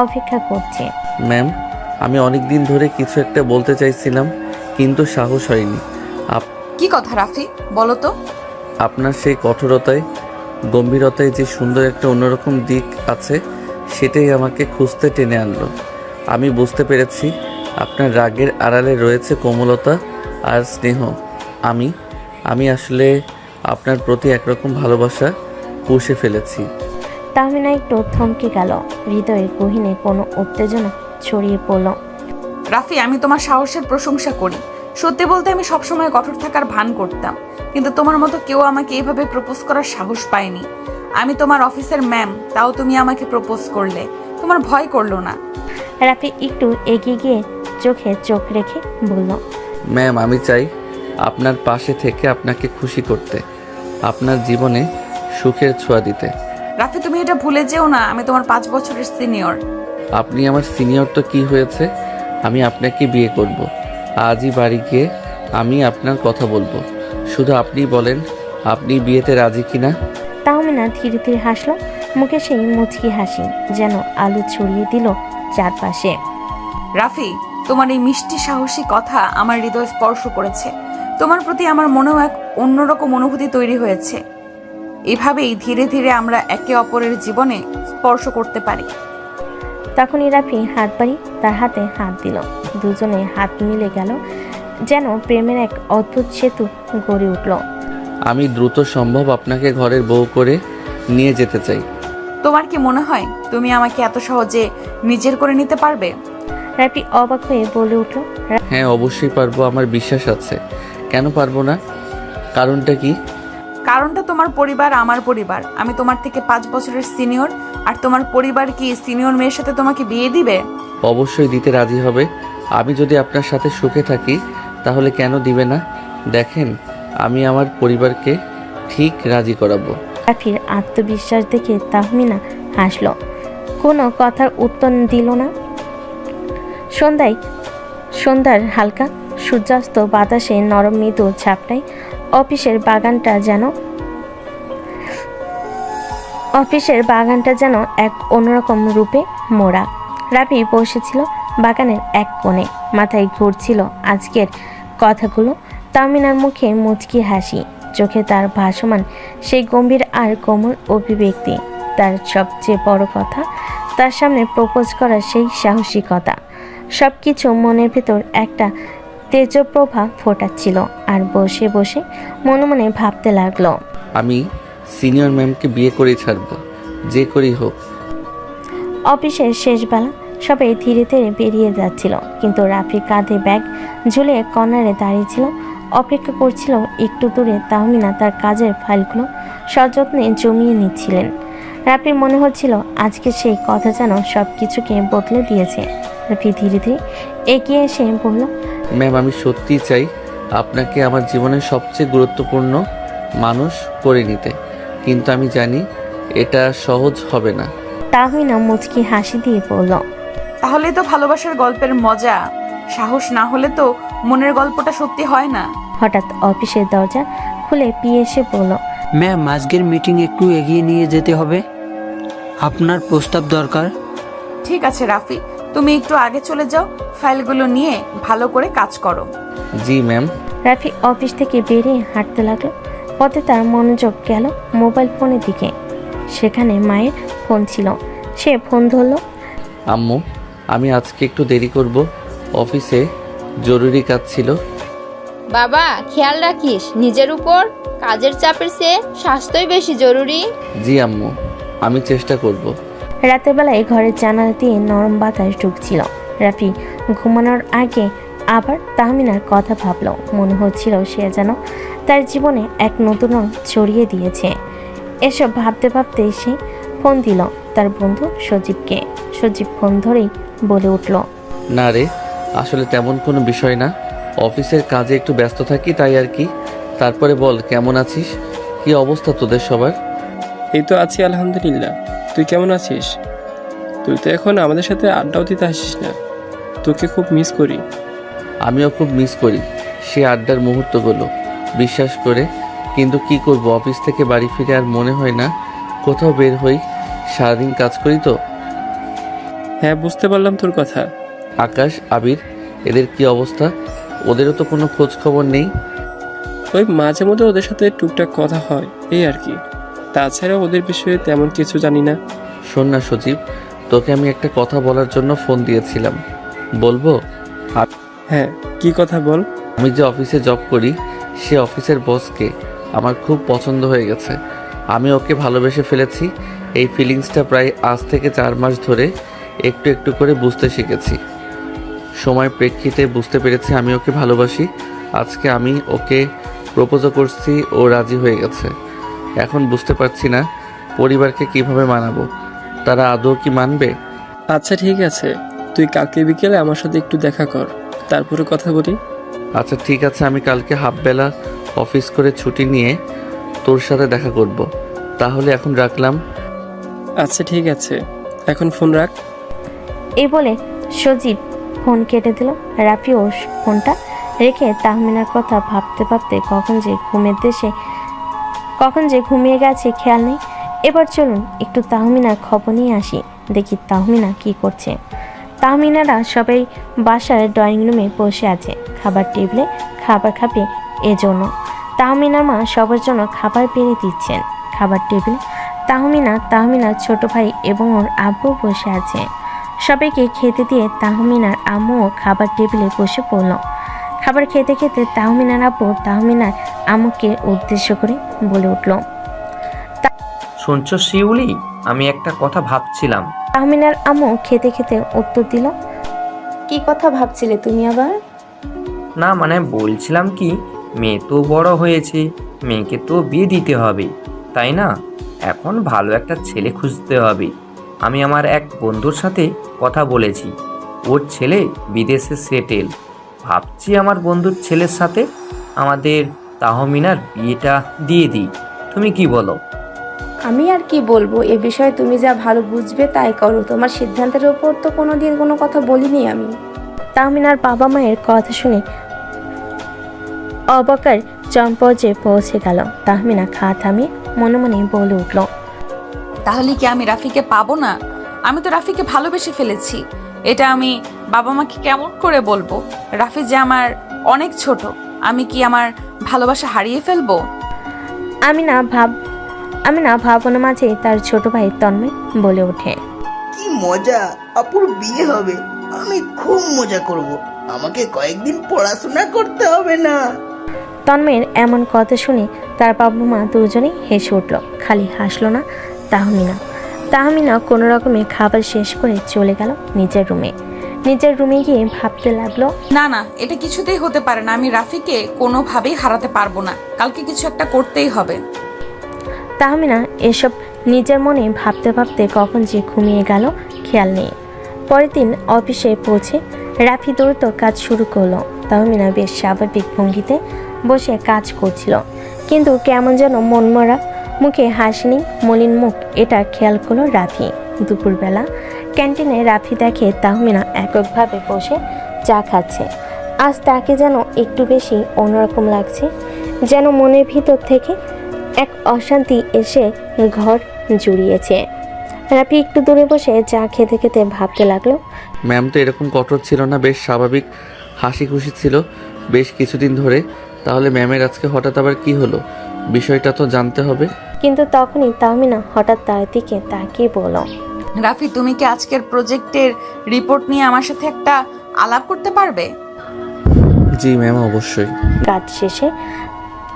অপেক্ষা করছে। ম্যাম, আমি অনেক দিন ধরে কিছু একটা বলতে চাইছিলাম, কিন্তু সাহস হয়নি। কি কথা রাফি, বলো তো? আপনার সেই কঠোরতায়, গম্ভীরতায় যে সুন্দর একটা অন্যরকম দিক আছে, সেটাই আমাকে খুঁজতে টেনে আনলো। আমি বুঝতে পেরেছি আপনার রাগের আড়ালে রয়েছে কোমলতা আর স্নেহ। আমি আসলে আপনার প্রতি একরকম ভালোবাসা পুষে ফেলেছি। তাহমিনা একটু থমকে গেল। হৃদয়ের গহীনে কোনো উত্তেজনা ছড়িয়ে পড়ল। রাফি, আমি তোমার সাহসের প্রশংসা করি। সত্যি বলতে আমি সবসময় কঠোর থাকার ভান করতাম, কিন্তু তোমার মতো কেউ আমাকে এইভাবে প্রপোজ করার সাহস পায়নি। আমি তোমার অফিসের ম্যাম, তাও তুমি আমাকে প্রপোজ করলে, তোমার ভয় করলো না? রাফি একটু এগিয়ে গিয়ে চোখে চোখ রেখে বলল, ম্যাম, আমি চাই আপনার পাশে থেকে আপনাকে খুশি করতে, আপনার জীবনে সুখের ছোঁয়া দিতে। রাফি, তুমি এটা ভুলে যেও না, আমি তোমার 5 বছরের সিনিয়র। আপনি আমার সিনিয়র তো কি হয়েছে, আমি আপনাকে বিয়ে করব। আজই বাড়ি গিয়ে আমি আপনার কথা বলবো। শুধু আপনি বলেন, আপনি বিয়েতে রাজি কিনা? তাহমিনা ধীরে ধীরে হাসলো। মুখে সেই মুচকি হাসি যেন আলো ছড়িয়ে দিল চারপাশে। রাফি, তোমার এই মিষ্টি সাহসী কথা আমার হৃদয় স্পর্শ করেছে। তোমার প্রতি আমার মনেও এক অন্যরকম অনুভূতি তৈরি হয়েছে। এভাবেই ধীরে ধীরে আমরা একে অপরের জীবনে স্পর্শ করতে পারি। তখনই রাফি হাত বাড়ি তার হাতে হাত দিল। দুজনে হাত মিলে গেল, যেন প্রেমের এক অদ্ভুত সেতু গড়ে উঠল। আমি দ্রুত সম্ভব আপনাকে ঘরের বউ করে নিয়ে যেতে চাই। তোমার কি মনে হয় তুমি আমাকে এত সহজে নিজের করে নিতে পারবে? রাফি অবাক হয়ে বলে উঠল, হ্যাঁ, অবশ্যই পারবো, আমার বিশ্বাস আছে। কেন পারবো না? কারণটা কি? কারণটা তোমার পরিবার, আমার পরিবার। আমি তোমার থেকে 5 বছরের সিনিয়র, আর তোমার পরিবার কি সিনিয়র মেয়ের সাথে তোমাকে বিয়ে দিবে? অবশ্যই দিতে রাজি হবে। আমি যদি আপনার সাথে সুখে থাকি, তাহলে কেন দিবে না? দেখেন, আমি আমার পরিবারকে ঠিক রাজি করাবো। রাফির আত্মবিশ্বাস দেখে তাহমিনা হাসল, কোনো কথার উত্তর দিল না। সন্ধ্যার হালকা সূর্যাস্ত বাতাসে নরম মৃদু ঝাপটায় অফিসের বাগানটা যেন এক অন্যরকম রূপে মোড়া। রাফি বসেছিল বাগানের এক কোণে, মাথায় ঘুরছিল আজকের কথাগুলো। তাহমিনার মুখে মুচকি হাসি, চোখে তার ভাসমান সেই গম্ভীর আর কোমল অভিব্যক্তি। তার সবচেয়ে বড় কথা, তার সামনে প্রপোজ করার সেই সাহসিকতা। সব কিছু মনের ভেতর একটা তেজপ্রভা ফোটাচ্ছিল। আর বসে বসে মনে মনে ভাবতে লাগলো, আমি সিনিয়র ম্যামকে বিয়ে করেই ছাড়বো, যে করেই হোক। অফিসের শেষবেলা সবাই ধীরে ধীরে বেরিয়ে যাচ্ছিল, কিন্তু রাফি কাঁধে ব্যাগ ঝুলিয়ে কর্নারে দাঁড়িয়েছিল, অপেক্ষা করছিল। একটু দূরে তাহমিনা তার কাজের ফাইলগুলো সযত্নে জমিয়ে নিচ্ছিলেন। রাফির মনে হচ্ছিল আজকে সেই কথা যেন সব কিছুকে বদলে দিয়েছে। রাফি ধীরে ধীরে এগিয়ে এসে বলল, ম্যাম, আমি সত্যিই চাই আপনাকে আমার জীবনের সবচেয়ে গুরুত্বপূর্ণ মানুষ করে নিতে, কিন্তু আমি জানি এটা সহজ হবে না। তাহমিনা মুচকি হাসি দিয়ে বলল, তাহলেই তো ভালোবাসার গল্পের মজা। সাহস না হলে তো মনের গল্পটা সত্যি হয় না। হঠাৎ অফিসের দরজা খুলে পিয়ে এসে বলল, ম্যাম, আজকের মিটিং একটু এগিয়ে নিয়ে যেতে হবে। আপনার প্রস্তাব দরকার। ঠিক আছে রাফি, তুমি একটু আগে চলে যাও, ফাইলগুলো নিয়ে ভালো করে কাজ করো। জি ম্যাম। রাফি অফিস থেকে বেরিয়ে হাঁটতে লাগলো। পথে তার মনোযোগ গেল মোবাইল ফোনের দিকে। সেখানে মায়ের ফোন ছিল। সে ফোন ধরলো। আম্মু, আমি আজকে একটু দেরি করব, অফিসে জরুরি কাজ ছিল। বাবা খেয়াল রাখিস নিজের উপর, কাজের চাপের চেয়ে স্বাস্থ্যই বেশি জরুরি। জি আম্মু, আমি চেষ্টা করব। রাতের বেলায় ঘরের জানালা দিয়ে নরম বাতাস ঢুকছিল। রাফি ঘুমানোর আগে আবার তাহমিনার কথা ভাবলো। মনে হচ্ছিল সে যেন তার জীবনে এক নতুন রং ছড়িয়ে দিয়েছে। এসব ভাবতে ভাবতে সে ফোন দিল তার বন্ধু সজীবকে। সজীব ফোন ধরেই বলে উঠল, না রে, আসলে তেমন কোনো বিষয় না, অফিসের কাজে একটু ব্যস্ত থাকি তাই আর কি। তারপরে বল, কেমন আছিস? কি অবস্থা তোদের সবার? এই তো আছি আলহামদুলিল্লাহ। তুই কেমন আছিস? তুই তো এখন আমাদের সাথে আড্ডাও দিতে আসিস না, তোকে খুব মিস করি। আমিও খুব মিস করি সে আড্ডার মুহূর্তগুলো, বিশ্বাস করে। কিন্তু কি করব, অফিস থেকে বাড়ি ফিরে আর মনে হয় না কোথাও বের হই, সারাদিন কাজ করি তো। হ্যাঁ, বুঝতে পারলাম তোর কথা। আকাশ, আবির, এদের কি অবস্থা? ওদেরও তো কোনো খোঁজ খবর নেই। ওই মাঝে মধ্যে ওদের সাথে টুকটাক কথা হয়, এই আর কি। তাছাড়া ওদের বিষয়ে তেমন কিছু জানি না। শোন না সজীব, তোকে আমি একটা কথা বলার জন্য ফোন দিয়েছিলাম, বলবো? হ্যাঁ, কি কথা বল। আমি যে অফিসে জব করি, সে অফিসের বসকে আমার খুব পছন্দ হয়ে গেছে। আমি ওকে ভালোবেসে ফেলেছি। এই ফিলিংসটা প্রায় আজ থেকে 4 মাস ধরে একটু একটু করে বুঝতে শিখেছি। সময় প্রেক্ষিতে বুঝতে পেরেছি আমি ওকে ভালোবাসি। আজকে আমি ওকে প্রপোজও করছি, ও রাজি হয়ে গেছে। এখন বুঝতে পারছি না পরিবারকে কিভাবে মানাবো, তারা আদৌ কি মানবে? আচ্ছা ঠিক আছে, তুই কালকে বিকেলে আমার সাথে একটু দেখা কর, তারপরে কথা বলি। আচ্ছা ঠিক আছে, আমি কালকে হাফবেলা অফিস করে ছুটি নিয়ে তোর সাথে দেখা করব। তাহলে এখন রাখলাম। আচ্ছা ঠিক আছে, এখন ফোন রাখ। এই বলে সজীব ফোন কেটে দিল। রাফি ও ফোনটা রেখে তাহমিনার কথা ভাবতে ভাবতে কখন যে ঘুমিয়ে গেছে খেয়াল নেই। এবার চলুন একটু তাহমিনার খবর নিয়ে আসি, দেখি তাহমিনা কি করছে। তাহমিনারা সবাই বাসার ড্রয়িং রুমে বসে আছে, খাবার টেবিলে খাবার খাবে এজন্য। তাহমিনার মা সবার জন্য খাবার বেড়ে দিচ্ছেন। খাবার টেবিলে তাহমিনার ছোট ভাই এবং ওর আব্বু বসে আছে। সবাইকে খেতে দিয়ে তাহমিনার আম্মুও খাবার টেবিলে বসে পড়ল। খাবার খেতে খেতে তাহমিনার আব্বু তাহমিনার আম্মুকে উদ্দেশ্য করে বলে উঠল, শুনছো শিউলি, আমি একটা কথা ভাবছিলাম। তাহমিনার আম্মু খেতে খেতে উত্তর দিল, কি কথা ভাবছিলে তুমি আবার? না মানে বলছিলাম কি, মেয়ে তো বড় হয়েছে, মেয়েকে তো বিয়ে দিতে হবে, তাই না? এখন ভালো একটা ছেলে খুঁজতে হবে। আমি আমার এক বন্ধুর সাথে কথা বলেছি, ওর ছেলে বিদেশে সেটেল। ভাবছি আমার বন্ধুর ছেলের সাথে আমাদের তাহমিনার বিয়েটা দিয়ে দিই। তুমি কি বলো? আমি আর কি বলবো, এ বিষয়ে তুমি যা ভালো বুঝবে তাই করো। তোমার সিদ্ধান্তের ওপর তো কোনোদিন কোনো কথা বলিনি আমি। তাহমিনার বাবা মায়ের কথা শুনে অবাকের চরম পর্যায়ে পৌঁছে গেল। তাহমিনা খা থামিয়ে মনে মনে বলে উঠল, তাহলে কি আমি রাফিকে পাবো না? আমি তো রাফিকে ভালোবেসে ফেলেছি। এটা আমি বাবা মাকে কেমন করে বলবো? রাফি যে আমার অনেক ছোট, আমি কি আমার ভালোবাসা হারিয়ে ফেলবো? আমি না ভাবনার মাঝে তার ছোট ভাই তন্ময় বলে ওঠে, কি মজা, আপুর বিয়ে হবে, আমি খুব মজা করব। আমাকে কয়েকদিন পড়াশোনা করতে হবে না। তন্ময়ের এমন কথা শুনে তার বাবা মা দুজনেই হেসে উঠল। খালি হাসলো না তাহমিনা কোনো রকমে খাবার শেষ করে চলে গেল নিজের রুমে গিয়ে ভাবতে লাগলো, না না, এটা কিছুতেই হতে পারে না। আমি রাফিকে কোনোভাবেই হারাতে পারবো না। কালকে কিছু একটা করতেই হবে। তাহমিনা এসব নিজের মনে ভাবতে ভাবতে কখন যে ঘুমিয়ে গেল খেয়াল নেই। পরের দিন অফিসে পৌঁছে রাফি দ্রুত কাজ শুরু করলো। তাহমিনা বেশ স্বাভাবিক ভঙ্গিতে বসে কাজ করছিল, কিন্তু কেমন যেন মনমরা, মুখে হাসি নেই, মলিন মুখ। এটা খেয়াল করলো রাফি। দুপুরবেলা ক্যান্টিনে রাফি দেখে তাহমিনা এককভাবে বসে চা খাচ্ছে। আজ তাকে যেন একটু বেশি অন্যরকম লাগছে, যেন মনের ভিতর থেকে এক অশান্তি এসে ঘর জুড়িয়েছে। রাফি একটু দূরে বসে চা খেতে খেতে ভাবতে লাগলো। ম্যাম তো এরকম কঠোর ছিল না, বেশ স্বাভাবিক, হাসি খুশি ছিল বেশ কিছুদিন ধরে। তাহলে ম্যামের আজকে হঠাৎ আবার কি হলো, বিষয়টা তো জানতে হবে। কিন্তু তখনই তাহমিনা হঠাৎ তার দিকে তাকিয়ে বলল, রাফি, তুমি কি আজকের প্রজেক্টের রিপোর্ট নিয়ে আমার সাথে একটা আলাপ করতে পারবে? জি ম্যাম, অবশ্যই। কাজ শেষে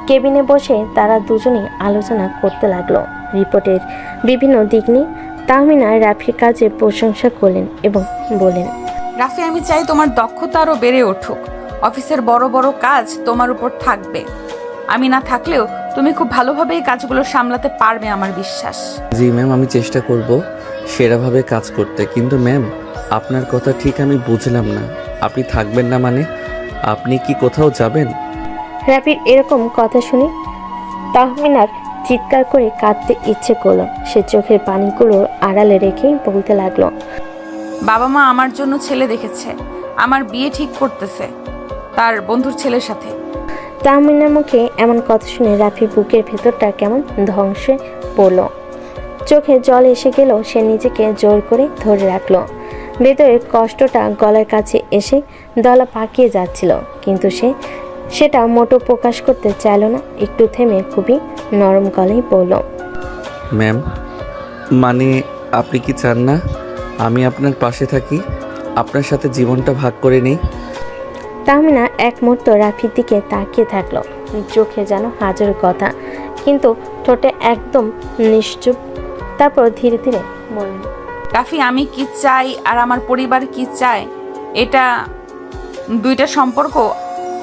কেবিনে বসে তারা দুজনেই আলোচনা করতে লাগলো রিপোর্টের বিভিন্ন দিক নিয়ে। তাহমিনা রাফির কাজে প্রশংসা করলেন এবং বলেন, রাফি, আমি চাই তোমার দক্ষতা আরও বেড়ে উঠুক। অফিসের বড় বড় কাজ তোমার উপর থাকবে। আমি না থাকলেও তুমি খুব ভালোভাবে এই কাজগুলো সামলাতে পারবে, আমার বিশ্বাস। জি ম্যাম, আমি চেষ্টা করব সেরাভাবে কাজ করতে। কিন্তু ম্যাম, আপনার কথা ঠিক আমি বুঝলাম না। আপনি থাকবেন না মানে আপনি কি কোথাও যাবেন? রাফির এরকম কথা শুনে তাহমিনার চিৎকার করে কাঁদতে ইচ্ছে করলো। সে চোখের পানিগুলো আড়ালে রেখেই বলতে লাগলো, বাবা মা আমার জন্য ছেলে দেখেছে, আমার বিয়ে ঠিক করতেছে তার বন্ধুর ছেলের সাথে। তাহমিনার মুখে এমন কথা শুনে রাফির বুকের ভেতরটা কেমন ধ্বংসে পড়ল। চোখে জল এসে গেল, সে নিজেকে জোর করে ধরে রাখলো। ভেতরের কষ্টটা গলার কাছে এসে দলা পাকিয়ে যাচ্ছিল, কিন্তু সেটা মোটো প্রকাশ করতে চাইল না। একটু থেমে খুবই নরম গলায় বলল, ম্যাম, মানে আপনি কি চান না আমি আপনার পাশে থাকি, আপনার সাথে জীবনটা ভাগ করে নিই? তাহমিনা এক মুহূর্ত রাফির দিকে তাকিয়ে থাকলো, চোখে যেন হাজার কথা, কিন্তু ঠোঁটে একদম নিশ্চুপ। তারপর ধীরে ধীরে বলল, রাফি, আমি কি চাই আর আমার পরিবার কি চায়, এটা দুইটা সম্পর্ক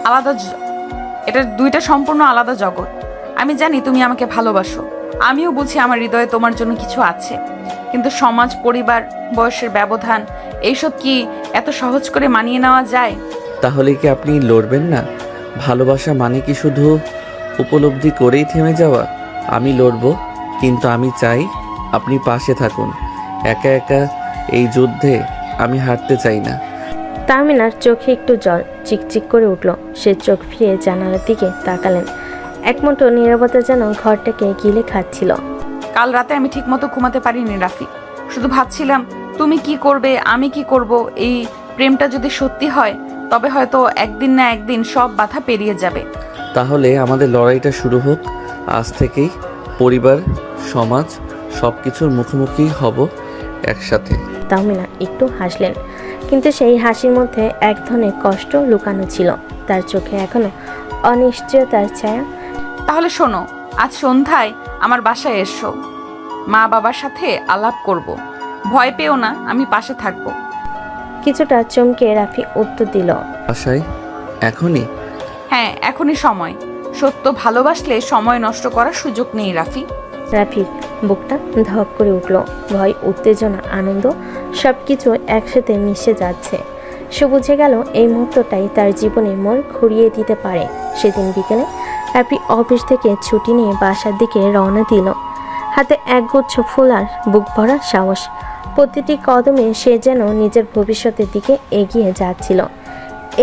আলাদা। এটা দুইটা সম্পূর্ণ আলাদা জগৎ। আমি জানি তুমি আমাকে ভালোবাসো, আমিও বুঝি আমার হৃদয়ে তোমার জন্য কিছু আছে, কিন্তু সমাজ, পরিবার, বয়সের ব্যবধান, এইসব কি এত সহজ করে মানিয়ে নেওয়া যায়? তাহলে কি আপনি লড়বেন না? ভালোবাসা মানে কি শুধু উপলব্ধি করেই থেমে যাওয়া? আমি লড়ব, কিন্তু আমি চাই আপনি পাশে থাকুন। একা একা এই যুদ্ধে আমি হারতে চাই না। তাহমিনার চোখে একটু জল চিকচিক করে উঠল। সে চোখ ফিরে জানালার দিকে তাকালেন। এক মুঠো নীরবতা যেন ঘরটাকে গিলে খাচ্ছিল। কাল রাতে আমি ঠিক মতো ঘুমাতে পারিনি রাফি। শুধু ভাবছিলাম তুমি কি করবে, আমি কি করব। এই প্রেমটা যদি সত্যি হয় তবে হয়তো একদিন না একদিন সব বাধা পেরিয়ে যাবে। তাহলে আমাদের লড়াইটা শুরু হোক আজ থেকেই। পরিবার, সমাজ, সব কিছুর মুখোমুখি হব একসাথে। তাহমিনা একটু হাসলেন, কিন্তু সেই হাসির মধ্যে এক ধরনের কষ্ট লুকানো ছিল। তার চোখে এখনো অনিশ্চয়তার ছায়া। তাহলে শোনো, আজ সন্ধ্যায় আমার বাসায় এসো, মা বাবার সাথে আলাপ করব। ভয় পেও না, আমি পাশে থাকবো। কিছুটা চমকে রাফি উত্তর দিল, আশায় এখনই? হ্যাঁ, এখনই সময়। সত্য ভালোবাসলে সময় নষ্ট করার সুযোগ নেই রাফি। রাফির বুকটা ধক করে উঠল। ভয়, উত্তেজনা, আনন্দ সবকিছু একসাথে মিশে যাচ্ছে। সে বুঝে গেল এই মুহূর্তটাই তার জীবনে মোড় ঘুরিয়ে দিতে পারে। সেদিন বিকেলে রাফি অফিস থেকে ছুটি নিয়ে বাসার দিকে রওনা দিল। হাতে একগুচ্ছ ফুল আর বুক ভরা সাহস। প্রতিটি কদমে সে যেন নিজের ভবিষ্যতের দিকে এগিয়ে যাচ্ছিল।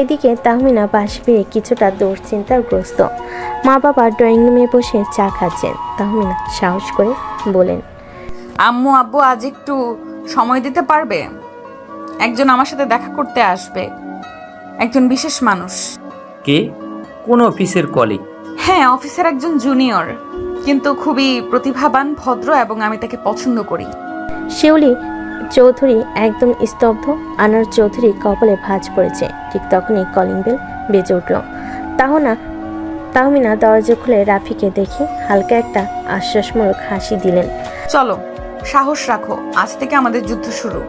এদিকে তাহমিনা বাসে ফিরে কিছুটা দুশ্চিন্তাগ্রস্ত। মা বাবা ড্রয়িং রুমে বসে চা খাচ্ছেন। তাহমিনা সাহস করে বলেন, আম্মু, আব্বু, আজ একটু সময় দিতে পারবে? একজন আমার সাথে দেখা করতে আসবে, একজন বিশেষ মানুষ। কে? কোন অফিসের কলিগ? হ্যাঁ, অফিসের একজন জুনিয়র, কিন্তু খুবই প্রতিভাবান, ভদ্র এবং আমি তাকে পছন্দ করি। শিউলি চৌধুরী একদম স্তব্ধ। আনোয়ার চৌধুরী কপালে ভাঁজ পড়েছে। ঠিক তখনই কলিং বেল বেজে উঠল। তাহমিনা দরজা খুলে রাফিকে দেখে হালকা একটা আশ্বাসমূলক হাসি দিলেন। চলো, সাহস রাখো, আজ থেকে আমাদের যুদ্ধ শুরু।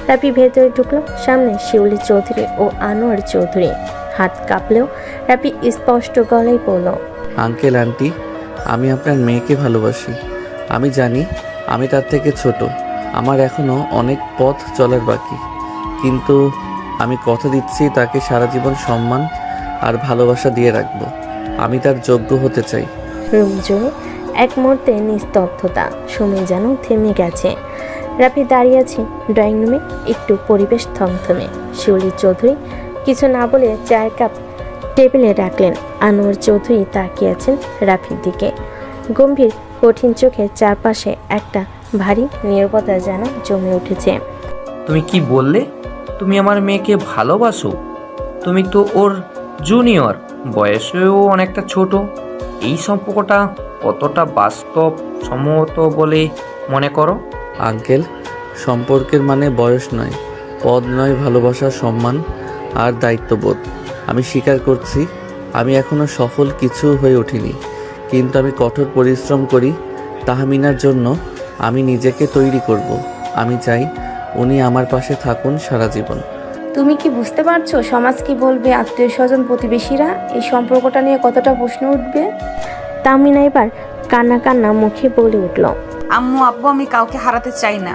রাফি ভেতরে ঢুকলো। সামনে শিউলি চৌধুরী ও আনোয়ার চৌধুরী। হাত কাঁপলেও রাফি স্পষ্ট গলায় বলল, আঙ্কেল, আন্টি, আমি আপনার মেয়েকে ভালোবাসি। আমি জানি আমি তার থেকে ছোট, আমার এখনো অনেক পথ চলার বাকি, কিন্তু আমি কথা দিচ্ছি তাকে সারা জীবন সম্মান আর ভালোবাসা দিয়ে রাখবো। আমি তার যোগ্য হতে চাই। রুম জুড়ে এক মুহূর্তে নিস্তব্ধতা। সময় যেন থেমে গেছে। রাফি দাঁড়িয়ে আছে ড্রয়িং রুমে। একটু পরিবেশ থমথমে। শিউলি চৌধুরী কিছু না বলে চায়ের কাপ টেবিলে রাখলেন। আনোয়ার চৌধুরী তাকিয়ে আছেন রাফির দিকে। গম্ভীর কঠিন চোখে চারপাশে একটা ভারী নীরবতা যেন জমে উঠেছে। তুমি কি বললে? তুমি আমার মেয়েকে ভালোবাসো? তুমি তো ওর জুনিয়র, বয়সেও অনেকটা ছোট। এই সম্পর্কটা কতটা বাস্তব সম্মত বলে মনে করো? আঙ্কেল, সম্পর্কের মানে বয়স নয়, পদ নয়, ভালোবাসা, সম্মান আর দায়িত্ববোধ। আমি স্বীকার করছি আমি এখনও সফল কিছু হয়ে উঠিনি, কিন্তু আমি কঠোর পরিশ্রম করি তাহমিনার জন্য। আমি নিজেকে তৈরি করব। আমি চাই উনি আমার পাশে থাকুন সারা জীবন। তুমি কি বুঝতে পারছো সমাজ কি বলবে, আত্মীয় স্বজন, প্রতিবেশীরা এই সম্পর্কটা নিয়ে কতটা প্রশ্ন উঠবে? তাহমিনা এবার কান্না কান্না মুখে বলে উঠল, আম্মু আব্বু, আমি কাউকে হারাতে চাই না,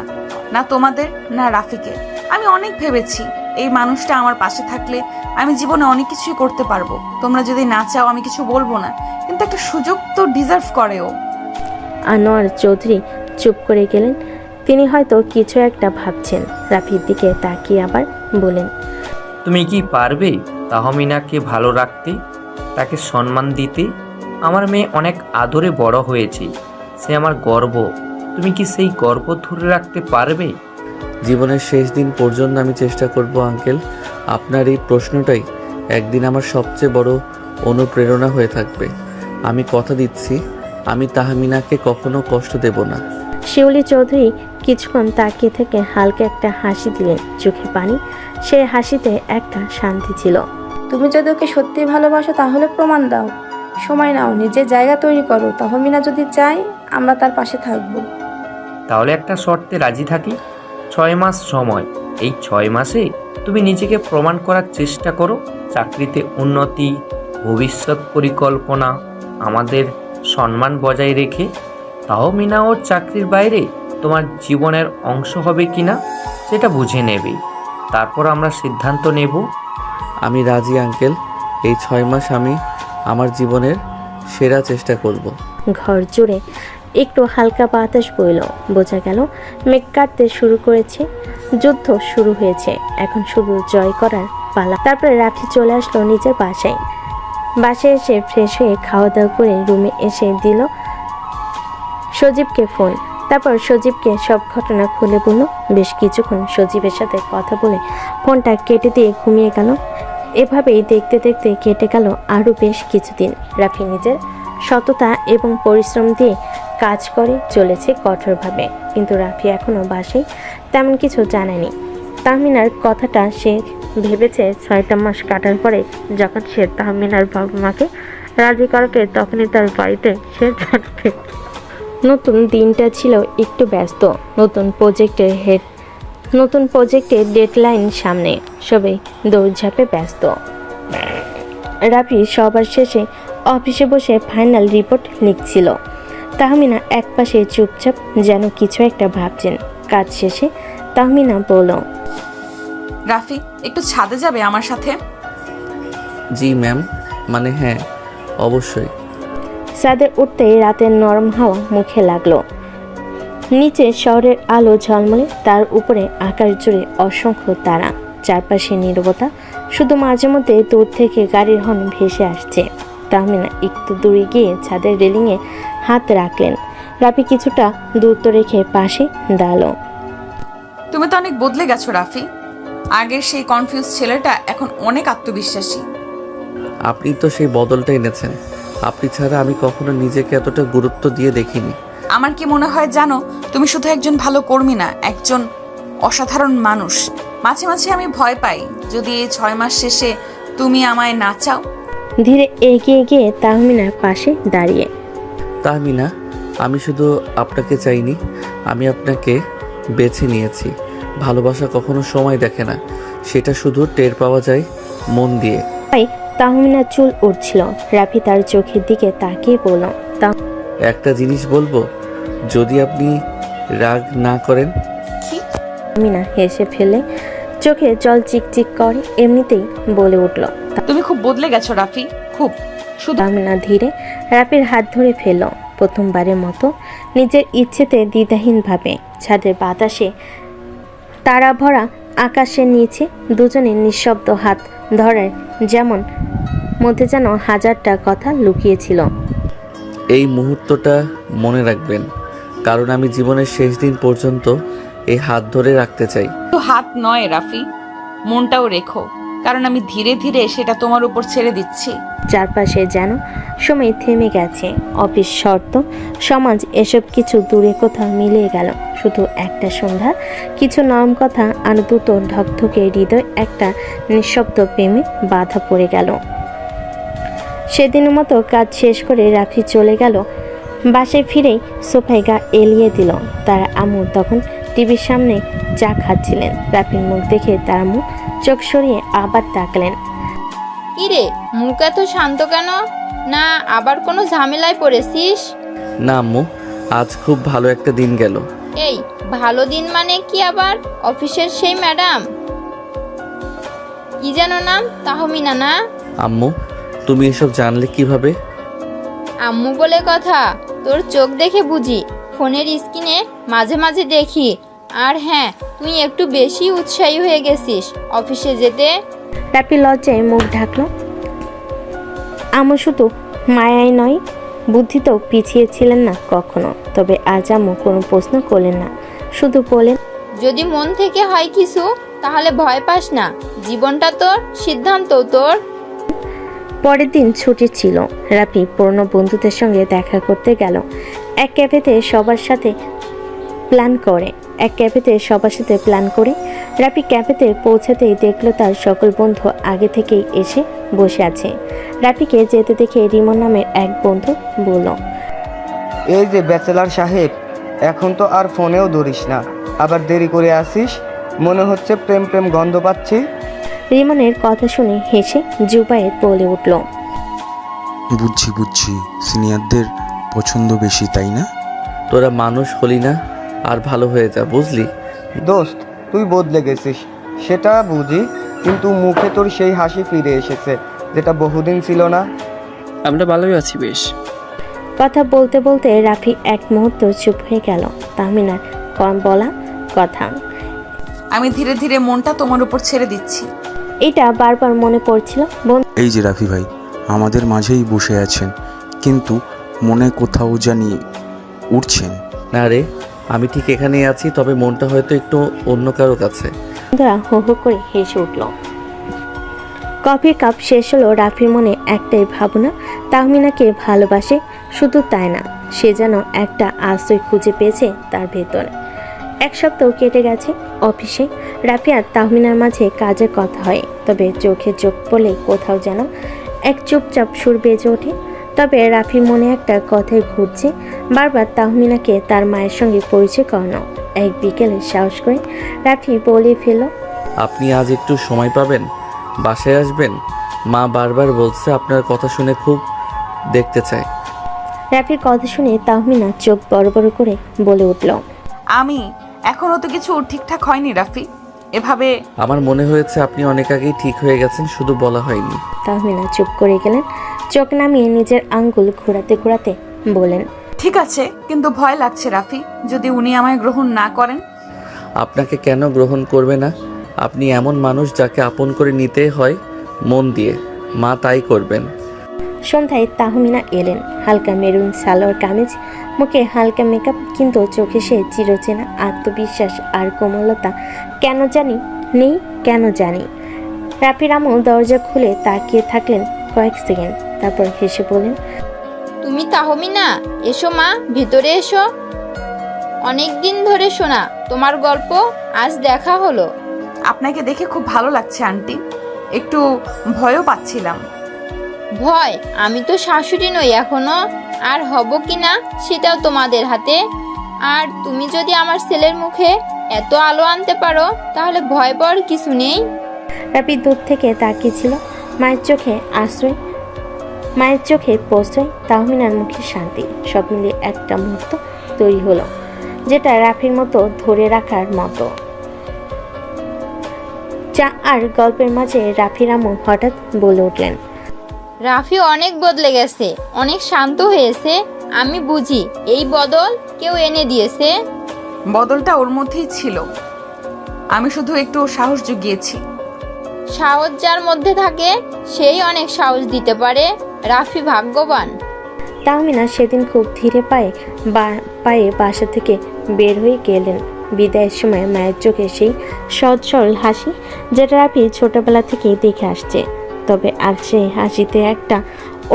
না তোমাদের না রাফিকে। আমি অনেক ভেবেছি এই মানুষটা আমার পাশে থাকলে আমি জীবনে অনেক কিছুই করতে পারবো। তোমরা যদি না চাও আমি কিছু বলবো না, কিন্তু একটা সুযোগ তো ডিজার্ভ করে ও। আনোয়ার চৌধুরী চুপ করে গেলেন। তিনি হয়তো কিছু একটা ভাবছেন। রাফির দিকে তাকিয়ে আবার বলেন, তুমি কি পারবে তাহমিনাকে ভালো রাখতে, তাকে সম্মান দিতে? আমার মেয়ে অনেক আদরে বড় হয়েছে, সে আমার গর্ব। তুমি কি সেই গর্ব ধরে রাখতে পারবে? জীবনের শেষ দিন পর্যন্ত আমি চেষ্টা করব আঙ্কেল। আপনার এই প্রশ্নটাই একদিন আমার সবচেয়ে বড় অনুপ্রেরণা হয়ে থাকবে। আমি কথা দিচ্ছি আমি তাহমিনাকে কখনো কষ্ট দেব না। শিউলি চৌধুরী কিছুক্ষণ তাকিয়ে থেকে হালকা একটা হাসি দিলেন, চোখে পানি। সে হাসিতে একটা শান্তি ছিল। তুমি যদি ওকে সত্যি ভালোবাসো তাহলে প্রমাণ দাও, সময় নাও, নিজের জায়গা তৈরি করো। তাহমিনা যদি চায় আমরা তার পাশে থাকবো। তাহলে একটা শর্তে রাজি থাকি। 6 মাস সময়। এই 6 মাসে তুমি নিজেকে প্রমাণ করার চেষ্টা করো। চাকরিতে উন্নতি, ভবিষ্যৎ পরিকল্পনা, আমাদের সম্মান বজায় রেখে। তাহমিনা ওর চাকরির বাইরে তোমার জীবনের অংশ হবে কিনা সেটা বুঝে নেবে, তারপর আমরা সিদ্ধান্ত নেব। আমি রাজি আঙ্কেল। এই 6 মাস আমি আমার জীবনের সেরা চেষ্টা করব। ঘর জুড়ে একটু হালকা বাতাস বইল। বোঝা গেল মেঘ কাটতে শুরু করেছে। যুদ্ধ শুরু হয়েছে, এখন শুধু জয় করার পালা। তারপরে রাফি চলে আসলো নিজের বাসায়। বাসায় এসে ফ্রেশ হয়ে খাওয়া দাওয়া করে রুমে এসে দিল সজীবকে ফোন। তারপর সজীবকে সব ঘটনা খুলে বলল। বেশ কিছুক্ষণ সজীবের সাথে কথা বলে ফোনটা কেটে দিয়ে ঘুমিয়ে গেল। এভাবেই দেখতে দেখতে কেটে গেল আরও বেশ কিছুদিন। রাফি নিজের সততা এবং পরিশ্রম দিয়ে কাজ করে চলেছে কঠোরভাবে, কিন্তু রাফি এখনও বাসায় তেমন কিছু জানেনি। তাহমিনার কথাটা সে ভেবেছে 6টা মাস কাটার পরে যখন সে তাহমিনার বাবা মাকে রাজি করাবে তখনই তার বাড়িতে সে জানবে। নতুন দিনটা ছিল একটু ব্যস্ত। নতুন প্রজেক্টের ডেডলাইন সামনে, সবাই দৌড়ঝাঁপে ব্যস্ত। রাফি সবার শেষে অফিসে বসে ফাইনাল রিপোর্ট লিখছিল। তাহমিনা একপাশে চুপচাপ যেন কিছু একটা ভাবছেন। কাজ শেষে তাহমিনা বলল, রাফি, একটু ছাদে যাবে আমার সাথে? জি ম্যাম, মানে হ্যাঁ, অবশ্যই। ছাদে উঠতেই রাতের নরম হাওয়া মুখে লাগলো। নিচে শহরের আলো ঝলমলে, তার উপরে আকাশ জুড়ে অসংখ্য তারা। চারপাশে নীরবতা, শুধু মাঝে মধ্যে দূর থেকে গাড়ির হর্ন ভেসে আসছে। তাহমিনা একটু দূরে গিয়ে ছাদের রেলিংয়ে হাত রাখলেন। রাফি কিছুটা দূরত্ব রেখে পাশে দাঁড়ালো। তুমি তো অনেক বদলে গেছো রাফি। আগের সেই কনফিউজ ছেলেটা এখন অনেক আত্মবিশ্বাসী। আপনি তো সেই বদলটা এনেছেন। আপনি ছাড়া আমি কখনো নিজেকে এতটা গুরুত্ব দিয়ে দেখিনি। আমার কি মনে হয় জানো, তুমি শুধু একজন ভালো কর্মী না, একজন অসাধারণ মানুষ। মাঝে মাঝে আমি ভয় পাই যদি এই 6 মাস শেষে তুমি আমায় না চাও। ধীরে এগিয়ে গিয়ে তাহমিনার পাশে দাঁড়িয়ে, তাহমিনা, আমি শুধু আপনাকে চাইনি, আমি আপনাকে বেছে নিয়েছি। ভালোবাসা কখনো সময় দেখে না, সেটা শুধু টের পাওয়া যায় মন দিয়ে। তাই তাহমিনার চুল উঠছিল। রাফি তার চোখের দিকে তাকিয়ে বলল, একটা জিনিস বলবো, যদি আপনি রাগ না করেন। তাহমিনা হেসে ফেলে চোখে জল চিকচিক করে এমনিতেই বলে উঠল, তুমি খুব বদলে গেছো রাফি, খুব। শুধু তাহমিনা ধীরে রাফির হাত ধরে ফেলল। প্রথমবারের মতো নিজের ইচ্ছেতে দ্বিধাহীনভাবে ছাদের বাতাসে তারা ভরা আকাশের নিচে দুজনের নিঃশব্দ হাত ধরার যেমন মধ্যে যেন হাজারটা কথা লুকিয়েছিল। এই মুহূর্তটা মনে রাখবেন, কারণ আমি জীবনের শেষ দিন পর্যন্ত এই হাত ধরে রাখতে চাই। তো হাত নয় রাফি, মনটাও রেখো, কারণ আমি ধীরে ধীরে সেটা তোমার উপর ছেড়ে দিচ্ছি। চারপাশে যেন সময় থেমে গেছে। অফিস, শর্ত, সমাজ এসব কিছু দূরে কোথাও মিলিয়ে গেল। শুধু একটা সন্ধ্যা, কিছু নরম কথা আর দুটো ধকধকে হৃদয় একটা নিঃশব্দ প্রেমে বাধা পড়ে গেল। সেদিনের মতো কাজ শেষ করে রাফি চলে গেল। বাসায় ফিরেই সোফায় গা এলিয়ে দিল। তার আম্মু তখন টিভির সামনে চা খাচ্ছিলেন। রাফির মুখ দেখে তার আম্মু চোখ সরিয়ে আবার তাকলেন। কিরে, মুখ এত শান্ত কেন? না আবার কোনো ঝামেলায় পড়েছিস? না আম্মু, আজ খুব ভালো একটা দিন গেল। এই ভালো দিন মানে কি আবার? অফিসের সেই ম্যাডাম কি যেন নাম, তাহমিনা না? আম্মু, তুমি এসব জানলে কিভাবে? আম্মু বলে কথা, তোর চোখ দেখে বুঝি। ফোনের স্ক্রিনে মাঝে মাঝে দেখি। আর হ্যাঁ, তুই একটু বেশি উৎসাহী হয়ে গেছিস অফিসে যেতে। রাফি লজ্জায় মুখ ঢাকলো। আম্মু শুধু মায়াই নয়, বুদ্ধিতেও পিছিয়ে ছিলেন না কখনো। তবে আজ আম্মু কোনো প্রশ্ন করলেন না, শুধু বলেন, যদি মন থেকে হয় কিছু তাহলে ভয় পাস না, জীবনটা তোর, সিদ্ধান্ত তোর। পরের দিন ছুটি ছিল। রাফি পুরনো বন্ধুদের সঙ্গে দেখা করতে গেল। এক ক্যাফেতে সবার সাথে প্ল্যান করে রাফি ক্যাফেতে পৌঁছাতেই দেখলো তার সকল বন্ধু আগে থেকেই এসে বসে আছে। রাফিকে যেতে দেখে রিমন নামের এক বন্ধু বলল, এই যে ব্যাচেলার সাহেব, এখন তো আর ফোনেও ধরিস না, আবার দেরি করে আসিস। মনে হচ্ছে প্রেম প্রেম গন্ধ পাচ্ছি। রিমনের কথা শুনে হেসে জুবায়ের বলে উঠল, বুঝছি, সিনিয়রদের পছন্দ বেশি, তাই না? তোরা মানুষ হলি না, আর ভালো হয়ে যা, বুঝলি? দোস্ত, তুই বদলে গেছিস সেটা বুঝি, কিন্তু মুখে তোর সেই হাসি ফিরে এসেছে যেটা বহুদিন ছিল না। আমরা ভালোই আছি বেশ। কথা বলতে বলতে রাফি এক মুহূর্ত চুপ হয়ে গেল। তাহমিনার কম বলা কথা, আমি ধীরে ধীরে মনটা তোমার উপর ছেড়ে দিচ্ছি। এটা বারবার মনে পড়ছিল। এই যে রাফি ভাই আমাদের মাঝেই বসে আছেন, কিন্তু মনে কোথাও জানি উঠছেন। না রে, আমি ঠিক এখানেই আছি, তবে মনটা হয়তো একটু অন্য কারো কাছে। বন্ধুরা হো হো করে হেসে উঠল। কফির কাপ শেষ হলো। রাফির মনে একটাই ভাবনা, তাহমিনাকে ভালোবাসে। শুধু তাই না, সে যেন একটা আশ্রয় খুঁজে পেয়েছে তার ভেতরে। এক সপ্তাহ কেটে গেছে। অফিসে রাফি আর তাহমিনার মাঝে কাজের কথা হয়, তবে চোখে চোখ পড়লেই কোথাও যেন এক চুপচাপ সুর বেজে ওঠে। তবে রাফির মনে একটা কথাই ঘুরছে বারবার, তাহমিনাকে তার মায়ের সঙ্গে পরিচয় করানো। এক বিকেলে সাহস করে রাফি বলে ফেলল, আপনি আজ একটু সময় পাবেন? বাসায় আসবেন? মা বারবার বলছে আপনার কথা শুনে খুব দেখতে চায়। রাফির কথা শুনে তাহমিনা চোখ বড় বড় করে বলে উঠল, আমি এখনো তো কিছু ঠিকঠাক হয়নি রাফি, এভাবে। আমার মনে হয়েছে আপনি অনেক আগেই ঠিক হয়ে গেছেন, শুধু বলা হয়নি। তাহমিনা চুপ করে গেলেন। চোখ নামিয়ে নিজের আঙ্গুল ঘোরাতে ঘোরাতে বলেন, ঠিক আছে, কিন্তু ভয় লাগছে রাফি, যদি উনি আমায় গ্রহণ না করেন। আপনাকে কেন গ্রহণ করবে না? আপনি এমন মানুষ যাকে আপন করে নিতে হয় মন দিয়ে, মা তাই করবেন। সন্ধ্যায় তাহমিনা এলেন। হালকা মেরুন সালোয়ার কামিজ, মুখে হালকা মেকআপ, কিন্তু চোখে সে চিরচেনা আত্মবিশ্বাস আর কোমলতা কেন জানি। রাফির আম্মু দরজা খুলে তাকিয়ে থাকলেন কয়েক সেকেন্ড, তারপর হেসে বলেন, তুমি তাহমিনা, এসো মা, ভিতরে এসো। অনেক দিন ধরে শোনা তোমার গল্প, আজ দেখা হলো। আপনাকে দেখে খুব ভালো লাগছে আন্টি, একটু ভয়ও পাচ্ছিলাম। ভয়? আমি তো শাশুড়ি নই এখনো, আর হব কি না সেটাও তোমাদের হাতে। আর তুমি যদি আমার ছেলের মুখে এত আলো আনতে পারো তাহলে ভয় পাওয়ার কিছু নেই। রাফি দূর থেকে তাকিয়েছিল। মায়ের চোখে প্রশ্রয়, তাহমিনার মুখে শান্তি, সব মিলিয়ে একটা মুহূর্ত তৈরি হলো, যেটা রাফির মতো ধরে রাখার মতো। চা আর গল্পের মাঝে রাফির আম্মু হঠাৎ বলে উঠলেন, রাফি অনেক বদলে গেছে, অনেক শান্ত হয়েছে। আমি বুঝি এই বদল কেউ এনে দিয়েছে। বদলটা ওর মধ্যেই ছিল, আমি শুধু একটু সাহস জুগিয়েছি। সাহস যার মধ্যে থাকে সেই অনেক সাহস দিতে পারে। রাফি ভাগ্যবান। তাহমিনা সেদিন খুব ধীরে পায়ে বাসা থেকে বের হয়ে গেলেন। বিদায়ের সময় মায়ের চোখে সেই সহজ সরল হাসি, যেটা রাফি ছোটবেলা থেকেই দেখে আসছে। তবে আজ সেই হাসিতে একটা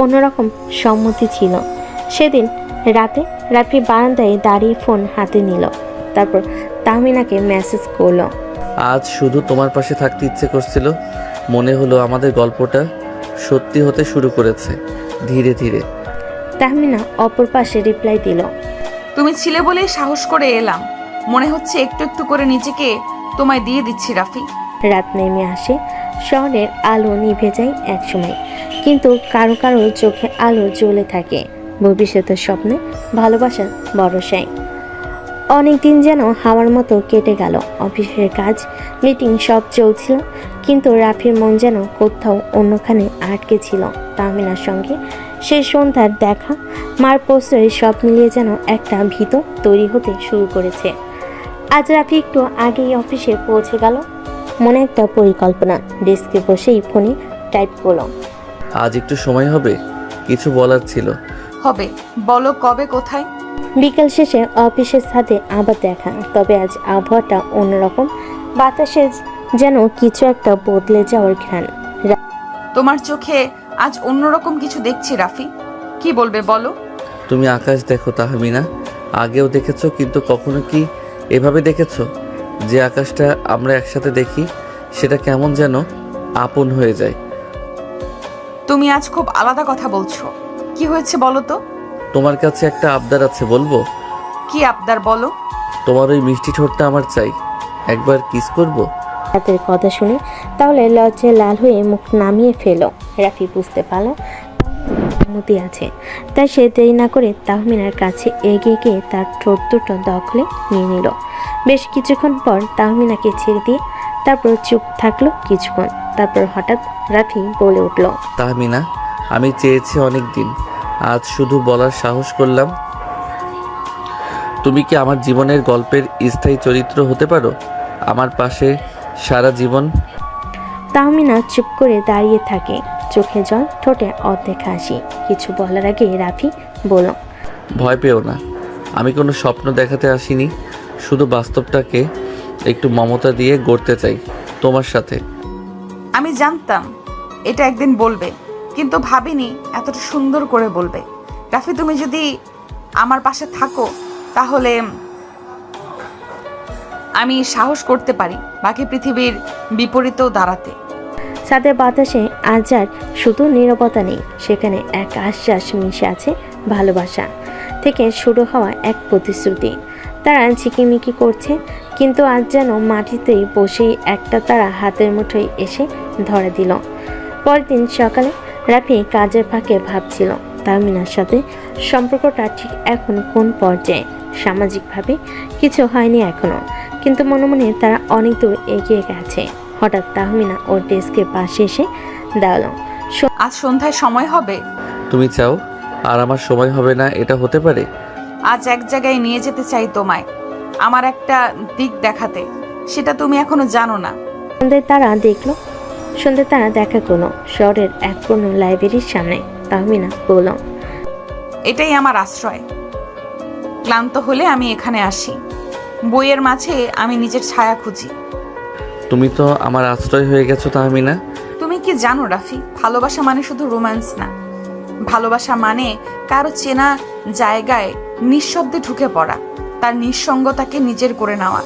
অন্যরকম সম্মতি ছিল। সেদিন রাতে রাফি বারান্দায় দাঁড়িয়ে ফোন হাতে নিল, তারপর তাহমিনাকে মেসেজ করলো। আজ শুধু তোমার পাশে থাকতে ইচ্ছে করছিল। মনে হলো আমাদের গল্পটা সত্যি হতে শুরু করেছে ধীরে ধীরে। তাহমিনা অপর পাশে রিপ্লাই দিল। তুমি ছিলে বলেই সাহস করে এলাম। মনে হচ্ছে একটু একটু করে নিজেকে তোমায় দিয়ে দিচ্ছি রাফি। রাত নেমে আসে, শহরের আলো নিভে যায় একসময়, কিন্তু কারো কারো চোখে আলো জ্বলে থাকে ভবিষ্যতের স্বপ্নে, ভালোবাসার ভরসায়। অনেকদিন যেন হাওয়ার মতো কেটে গেল। অফিসের কাজ, মিটিং সব চলছিল, কিন্তু রাফির মন যেন কোথাও অন্যখানে আটকে ছিল। তাহমিনার সঙ্গে সেই সন্ধ্যার দেখা, মার প্রশ্রয়, সব মিলিয়ে যেন একটা ভীত তৈরি হতে শুরু করেছে। আজ রাফি একটু আগেই অফিসে পৌঁছে গেল। মনে একটা পরিকল্পনা, ডেস্কে বসেই ফোনে টাইপ করলো। আজ একটু সময় হবে, কিছু বলার ছিল। হবে, বলো কবে, কোথায়? বিকেল শেষে অফিসের সাথে আবার দেখা, তবে আজ আবহাওয়াটা অন্যরকম। বাতাসে যেন কিছু একটা বদলে যাওয়ার ঘ্রাণ। তোমার চোখে আজ অন্যরকম কিছু দেখছি রাফি। কি বলবে বলো? তুমি আকাশ দেখো তাহমিনা, আগেও দেখেছো, কিন্তু কখনো কি এভাবে দেখেছো? যে আকাশটা আমরা একসাথে দেখি সেটা কেমন যেন আপন হয়ে যায়। তুমি আজ খুব আলাদা কথা বলছো। কি হয়েছে বলো তো? তোমার কাছে একটা আবদার আছে, বলবো? কি আবদার বলো? তোমার ওই মিষ্টি ঠোঁটটা আমার চাই, একবার কিস করব। রাতের কথা শুনে তাহলে লজ্জায় লাল হয়ে মুখ নামিয়ে ফেল। রাফি বুঝতে পারল অনুমতি আছে, তাই সে দেরি না করে তাহমিনার কাছে এগিয়ে গিয়ে তার ঠোঁট দুটো দখলে নিয়ে নিল। বেশ কিছুক্ষণ পর তাহমিনাকে ছেড়ে দিয়ে তারপর চুপ থাকলো কিছুক্ষণ। তারপর হঠাৎ রাফি বলে উঠল। তাহমিনা, আমি চেয়েছি অনেক দিন, আজ শুধু বলার সাহস করলাম। তুমি কি আমার জীবনের গল্পের স্থায়ী চরিত্র হতে পারো, আমার পাশে সারা জীবন? তাহমিনা চুপ করে দাঁড়িয়ে থাকে, চোখে জল, ঠোঁটে অর্ধেক হাসি। কিছু বলার আগে রাফি বলল। ভয় পেও না, আমি কোনো স্বপ্ন দেখাতে আসিনি, শুধু বাস্তবটাকে একটু মমতা দিয়ে গড়তে চাই তোমার সাথে। আমি জানতাম এটা একদিন বলবে, কিন্তু ভাবিনি এতটা সুন্দর করে বলবে। রাফি, তুমি যদি আমার পাশে থাকো তাহলে আমি সাহস করতে পারি বাকি পৃথিবীর বিপরীতেও দাঁড়াতে। সাথে বাতাসে আজ আর শুধু নীরবতা নেই, সেখানে এক আশ্বাস মিশে আছে, ভালোবাসা থেকে শুরু হওয়া এক প্রতিশ্রুতি। তারা ঝিকিমিকি করছে, কিন্তু আজ যেন মাটিতেই বসেই একটা তারা হাতের মুঠোয় এসে ধরে দিল। পরের দিন সকালে রাফি কাজের ফাঁকে ভাবছিল তাহমিনার সাথে সম্পর্কটা ঠিক এখন কোন পর্যায়ে। সামাজিকভাবে কিছু হয়নি এখনো, কিন্তু মনে মনে তারা অনেক দূর এগিয়ে গেছে। হঠাৎ তাহমিনা ওর ডেস্কের পাশে এসে দাঁড়ালো। আজ সন্ধ্যায় সময় হবে? তুমি চাও আর আমার সময় হবে না, এটা হতে পারে? আজ এক জায়গায় নিয়ে যেতে চাই তোমায়, আমার একটা দিক দেখাতে, সেটা তুমি এখনো জানো না। সন্ধ্যে তারা দেখা করলো শহরের এক পুরনো লাইব্রেরির সামনে। তাহমিনা বলল। এটাই আমার আশ্রয়। ক্লান্ত হলে আমি এখানে আসি। বইয়ের মাঝে আমি নিজের ছায়া খুঁজি। তুমি তো আমার আশ্রয় হয়ে গেছো তাহমিনা। তুমি কি জানো রাফি, ভালোবাসা মানে শুধু রোম্যান্স না। ভালোবাসা মানে কারো চেনা জায়গায় নিঃশব্দে ঢুকে পড়া, তার নিঃসঙ্গতাকে নিজের করে নেওয়া।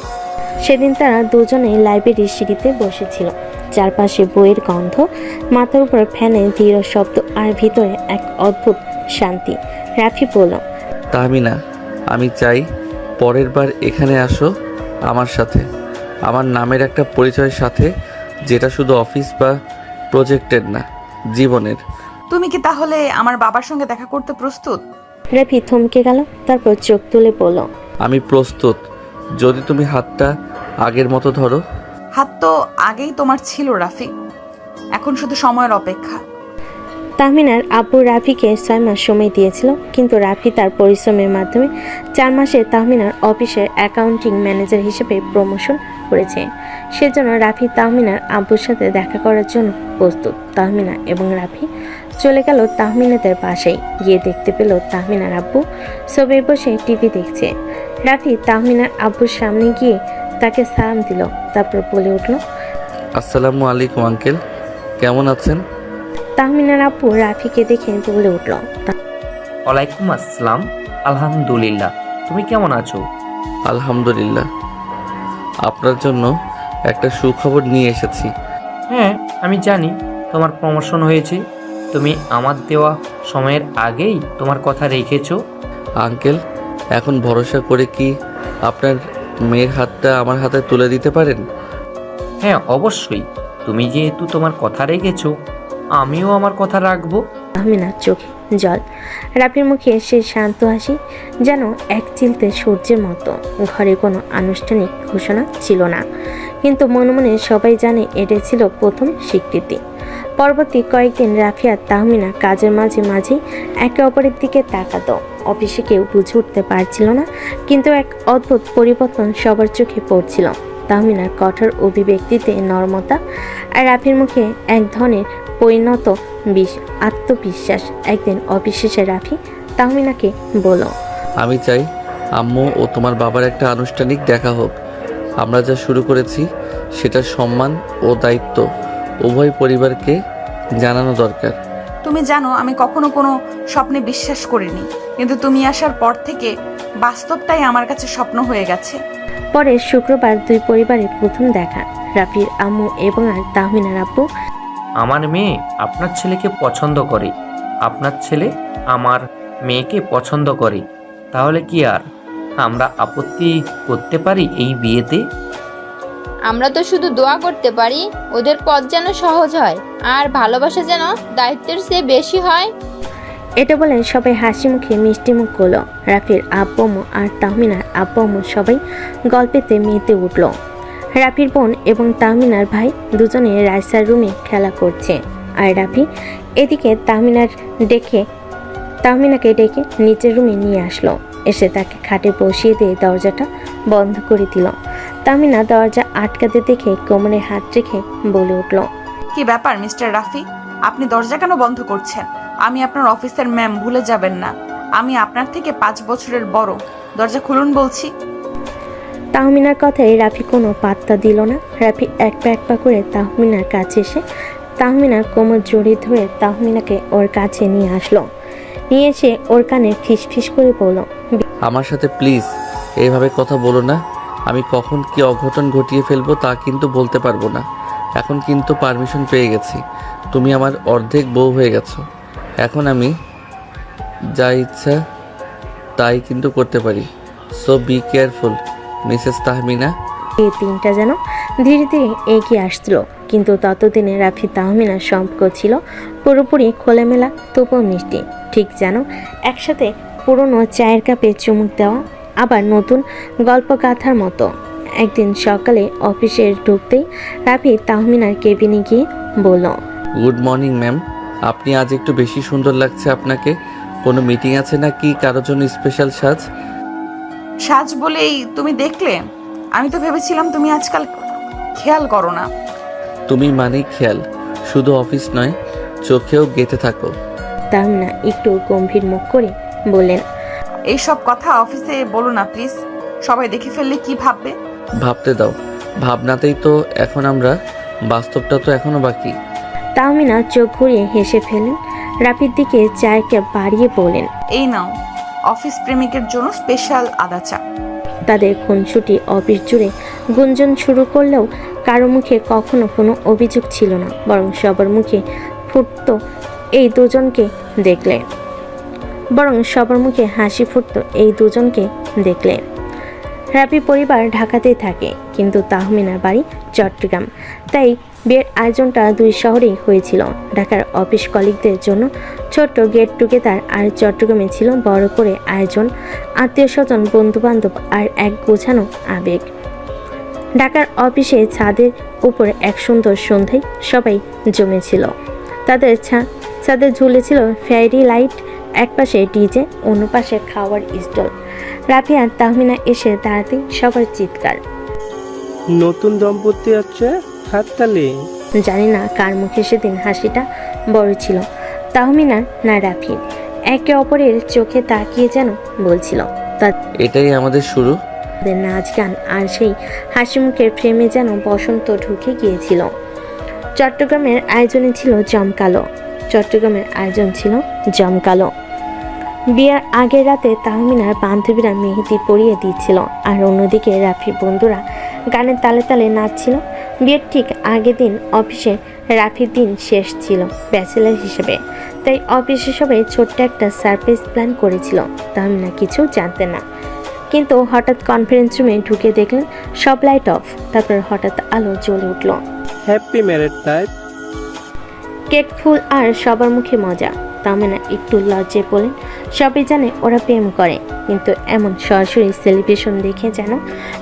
সেদিন তারা দুজনেই লাইব্রেরির সিঁড়িতে বসেছিল, চারপাশে বইয়ের গন্ধ, মাথার উপর ফ্যানের ধীর শব্দ, আর ভিতরে এক অদ্ভুত শান্তি। রাফি বলল। তাহমিনা, আমি চাই পরের বার এখানে আসো আমার সাথে, আমার নামের একটা পরিচয়ের সাথে, যেটা শুধু অফিস বা প্রজেক্টের না, জীবনের। তুমি কি তাহলে আমার বাবার সঙ্গে দেখা করতে প্রস্তুত? রাফি থমকে গেল, তারপর চোখ তুলে বলল। আমি প্রস্তুত, যদি তুমি হাতটা আগের মতো ধরো। হাত তো আগেই তোমার ছিল রাফি, এখন শুধু সময়ের অপেক্ষা। তাহমিনার আব্বু রাফিকে 6 মাস সময় দিয়েছিল, কিন্তু রাফি তার পরিশ্রমের মাধ্যমে 4 মাসে তাহমিনার অফিসের অ্যাকাউন্টিং ম্যানেজার হিসেবে প্রমোশন করেছে। সেজন্য রাফি তাহমিনার আব্বুর সাথে দেখা করার জন্য প্রস্তুত। তাহমিনা এবং রাফি চলে গেল তাহমিনাদের বাসায়। গিয়ে দেখতে পেল তাহমিনার আব্বু সবে বসে টিভি দেখছে। রাফি তাহমিনার আব্বুর সামনে গিয়ে তাকে সালাম দিল, তারপর বলে উঠল, আসসালামু আলাইকুম আঙ্কেল, কেমন আছেন? তাহমিনার আব্বু রাফিকে দেখে বলে উঠল, ওয়ালাইকুম আসসালাম। আলহামদুলিল্লাহ, তুমি কেমন আছো? আলহামদুলিল্লাহ। আপনার জন্য একটা সুখবর নিয়ে এসেছি। হ্যাঁ, আমি জানি তোমার প্রমোশন হয়েছে। তুমি আমার দেওয়া সময়ের আগেই তোমার কথা রেখেছো। আঙ্কেল, এখন ভরসা করে কি আপনার মেয়ের হাতটা আমার হাতে তুলে দিতে পারেন? হ্যাঁ, অবশ্যই। তুমি যেহেতু তোমার কথা রেখেছো, আমিও আমার কথা রাখবো। তাহমিনার চোখে জল, রাফির মুখে সে শান্ত হাসি, যেন এক চিলতে সূর্যের মতো। ঘরে কোনো আনুষ্ঠানিক ঘোষণা ছিল না, কিন্তু মনে মনে সবাই জানে এটা ছিল প্রথম স্বীকৃতি। পরবর্তী কয়েকদিন রাফি আর তাহমিনা কাজের মাঝে মাঝে একে অপরের দিকে তাকাতো। অফিসে কেউ বুঝে উঠতে পারছিল না, কিন্তু এক অদ্ভুত পরিবর্তন সবার চোখে পড়ছিল। তাহমিনার কঠোর অভিব্যক্তিতে নরমতা, আর রাফির মুখে এক ধরনের পরিণত আত্মবিশ্বাস। একদিন অফিস শেষে রাফি তাহমিনাকে বলল, আমি চাই আম্মু ও তোমার বাবার একটা আনুষ্ঠানিক দেখা হোক। আমরা যা শুরু করেছি সেটা সম্মান ও দায়িত্ব উভয় পরিবারকে জানানো দরকার। তুমি জানো আমি কখনো কোনো স্বপ্নে বিশ্বাস করিনি, কিন্তু তুমি আসার পর থেকে বাস্তবটাই আমার কাছে স্বপ্ন হয়ে গেছে। পরে শুক্রবার দুই পরিবারের প্রথম দেখা। রাফির আম্মু এবং আর তাহমিনার আব্বু, আমার মেয়ে আপনার ছেলেকে পছন্দ করে, আপনার ছেলে আমার মেয়েকে পছন্দ করে। তাহলে কি আর আমরা আপত্তি করতে পারি এই বিয়েতে? আমরা তো শুধু দোয়া করতে পারি ওদের পথ যেন সহজ হয়, আর ভালোবাসা যেন দায়িত্বের চেয়ে বেশি হয়। এটা বলে সবাই হাসি মুখে মিষ্টি মুখ করলো। রাফির আব্বু আম্মু আর তাহমিনার আব্বু আম্মু সবাই গল্পেতে মেতে উঠল। রাফির বোন এবং তাহমিনার ভাই দুজনে রাইসার রুমে খেলা করছে, আর রাফি এদিকে তাহমিনাকে ডেকে নিচের রুমে নিয়ে আসলো। এসে তাকে খাটে বসিয়ে দিয়ে দরজাটা বন্ধ করে দিল। তাহমিনা দরজা আটকাতে দেখে কোমরে হাত রেখে বলে উঠল, কি ব্যাপার মিস্টার রাফি, আপনি দরজা কেন বন্ধ করছেন? আমি আপনার অফিসের ম্যাম, ভুলে যাবেন না। আমি আপনার থেকে 5 বছরের বড়। দরজা খুলুন বলছি। তাহমিনার কথায় রাফি কোনো পাত্তা দিল না। রাফি এক পা করে তাহমিনার কাছে এসে তাহমিনার কোমর জড়িয়ে ধরে তাহমিনাকে ওর কাছে নিয়ে আসলো। নিয়ে এসে ওর কানে ফিসফিস করে বলল, আমার সাথে প্লিজ এইভাবে কথা বলো না। আমি কখন কি অঘটন ঘটিয়ে ফেলবো তা কিন্তু বলতে পারবো না। এখন কিন্তু পারমিশন পেয়ে গেছি, তুমি আমার অর্ধেক বউ হয়ে গেছো। এখন আমি যা ইচ্ছা তাই কিন্তু করতে পারি। So be careful Mrs Tahmina. এই তিনটা যেন ধীরে ধীরে এগিয়ে আসছিল, কিন্তু ততদিনে রাফি তাহমিনার সম্পর্ক ছিল পুরোপুরি খোলামেলা, তবুও মিষ্টি। ঠিক যেন একসাথে পুরনো চায়ের কাপে চুমুক দেওয়া, আবার নতুন গল্প গাথার মতো। একদিন সকালে অফিসে ঢুকতেই রাফি তাহমিনার কেবিনে গিয়ে বলল, গুড মর্নিং ম্যাম, আপনি আজ একটু বেশি সুন্দর লাগছে আপনাকে। কোনো মিটিং আছে নাকি কারোর জন্য স্পেশাল সাজ? সাজ বলেই তুমি দেখলে? আমি তো ভেবেছিলাম তুমি আজকাল খেয়াল করো না। তুমি মানেই খেয়াল, শুধু অফিস নয় চোখেও গেঁথে থাকো। তাহমিনা একটু গম্ভীর মুখ করে বললেন, এইসব কথা অফিসে বলো না প্লিজ, সবাই দেখে ফেললে কি ভাববে? ভাবতে দাও, ভাবনাতেই তো এখন আমরা, বাস্তবটা তো এখনো বাকি। তাহমিনা চোখ ঘুরিয়ে হেসে ফেলেন। রাফির দিকে চায়কে বাড়িয়ে বলেন, এই নাও অফিস প্রেমিকের জন্য স্পেশাল আদা চা। তাদের খুনসুটি অফিস জুড়ে গুঞ্জন শুরু করলেও কারো মুখে কখনো কোনো অভিযোগ ছিল না, বরং সবার মুখে ফুটতো এই দুজনকে দেখলে, হাসি ফুটতো এই দুজনকে দেখলে। রাফি পরিবার ঢাকাতেই থাকে, কিন্তু তাহমিনার বাড়ি চট্টগ্রাম, তাই বিয়ের আয়োজনটা 2 শহরেই হয়েছিল। ঢাকার অফিস কলিগদের জন্য ছোট্ট গেট টুগেদার, আর চট্টগ্রামে ছিল বড় করে আয়োজন, আত্মীয় স্বজন, বন্ধুবান্ধব আর এক গোছানো আবেগ। ঢাকার অফিসে ছাদের উপরে এক সুন্দর সন্ধ্যায় সবাই জমেছিল। তাদের ছাদে ঝুলেছিল ফেয়ারি লাইট, একপাশে ডিজে, অন্য পাশে খাওয়ার স্টল। রাফি আর তাহমিনা এসে দাঁড়াতেই সবার চিৎকার। নতুন দম্পতি হচ্ছে, হাততালি। জানি না কার মুখে সেদিন হাসিটা বড় ছিল, তাহমিনার না রাফির। একে অপরের চোখে তাকিয়ে যেন বলছিল এটাই আমাদের শুরু। তাদের নাচ গান আর সেই হাসি মুখের ফ্রেমে যেন বসন্ত ঢুকে গিয়েছিল। চট্টগ্রামের আয়োজন ছিল জমকালো। বিয়ের আগের রাতে তাহমিনার বান্ধবীরা মেহেদি পরিয়ে দিচ্ছিল, আর অন্যদিকে রাফির বন্ধুরা গানের তালে তালে নাচছিল। বিয়ের ঠিক আগের দিন অফিসে রাফির দিন শেষ ছিল ব্যাচেলার হিসেবে, তাই অফিসে সবাই ছোট্ট একটা সারপ্রাইজ প্ল্যান করেছিল। তাহমিনা কিছু জানতেন না, কিন্তু হঠাৎ কনফারেন্স রুমে ঢুকে দেখলেন সব লাইট অফ। তারপর হঠাৎ আলো জ্বলে উঠল। Happy married life. কেক, ফুল আর সবার মুখে মজা। তাহমিনা একটু লজ্জায় বলেন, সবাই জানে ওরা প্রেম করে, কিন্তু এমন সরাসরি সেলিব্রেশন দেখে যেন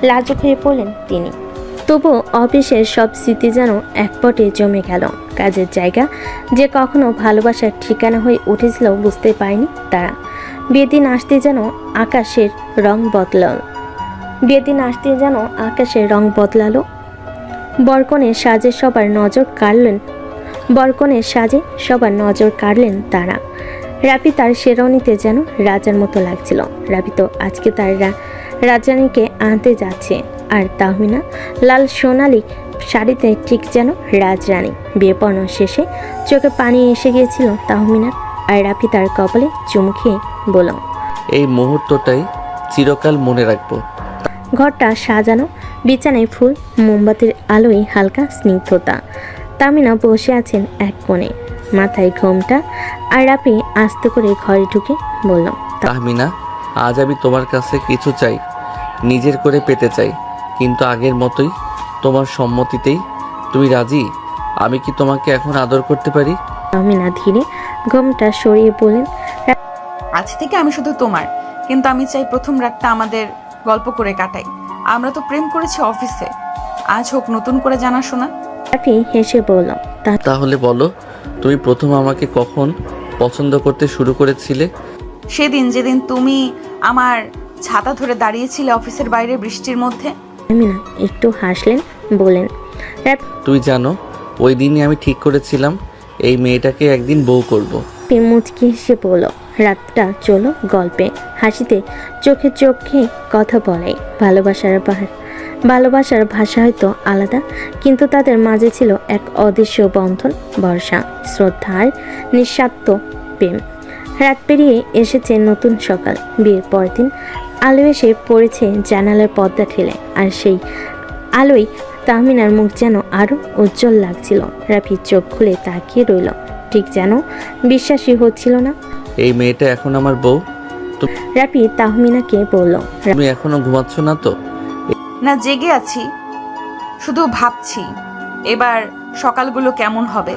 লাজুক হয়ে পড়লেন তিনি। তবু অফিসের সব স্মৃতি যেন একপটে জমে গেল। কাজের জায়গা যে কখনো ভালোবাসার ঠিকানা হয়ে উঠেছিল বুঝতে পারেনি তারা। বিয়ের দিন আসতে যেন আকাশের রং বদলালো। বরকনের সাজে সবার নজর কাড়লেন তারা। রাফি তার শেরওয়ানিতে যেন রাজার মতো লাগছিল। রাফি তো আজকে তার রাজরানীকে আনতে যাচ্ছে, আর তাহমিনা লাল সোনালি শাড়িতে ঠিক যেন রাজরানী। বিয়ে পড়ানো শেষে চোখে পানি এসে গিয়েছিল তাহমিনার, আর রাফি তার কপালে চুমু খেয়ে বলল, এই মুহূর্তটাই চিরকাল মনে রাখবো। ঘরটা সাজানো, বিছানায় ফুল, মোমবাতির আলোয় হালকা স্নিগ্ধতা। তাহমিনা বসে আছেন এক কোণে, মাথায় ঘোমটা, আর রাফি আস্তে করে ঘরে ঢুকে বলল, তাহমিনা, আজ আমি তোমার কাছে কিছু চাই, নিজের করে পেতে চাই, কিন্তু আগের মতোই তোমার সম্মতিতেই। তুমি রাজি? আমি কি তোমাকে এখন আদর করতে পারি? তাহমিনা ধীরে ঘোমটা সরিয়ে বলেন, আজ থেকে আমি শুধু তোমার, কিন্তু আমি চাই প্রথম রাতটা আমাদের গল্প করে কাটাই। আমরা তো প্রেম করেছি অফিসে, আজ হোক নতুন করে জানাশোনা। রাফি হেসে বলল, তাহলে বলো, তুমি প্রথম আমাকে কখন পছন্দ করতে শুরু করেছিলে? সেদিন যেদিন তুমি আমার ছাতা ধরে দাঁড়িয়েছিলে অফিসের বাইরে বৃষ্টির মধ্যে। তাহমিনা একটু হাসলেন, বলেন, তুই জানো, ওই দিনই আমি ঠিক করেছিলাম এই মেয়েটাকে একদিন বউ করব। মুচকি হেসে বলল, রাতটা চলো গল্পে, হাসিতে, চোখে চোখে কথা বলাই। ভালোবাসার ভাষা হয়তো আলাদা, কিন্তু তাদের মাঝে ছিল এক অদৃশ্য বন্ধন, ভরসা, শ্রদ্ধার নিঃস্বার্থ প্রেম। রাত পেরিয়ে এসেছে নতুন সকাল। বিয়ের পরের দিন আলো এসে পড়েছে জানালার পর্দা ঠেলে, আর সেই আলোয় তাহমিনার মুখ যেন আরো উজ্জ্বল লাগছিল। রাফি চোখ খুলে তাকিয়ে রইল, ঠিক যেন বিশ্বাসই হচ্ছিল না। এই মেয়েটা এখন আমার বউ? রাফি তাহমিনাকে বলল, তুমি এখনো ঘুমাচ্ছ না তো? না, জেগে আছি, শুধু ভাবছি এবার সকালগুলো কেমন হবে।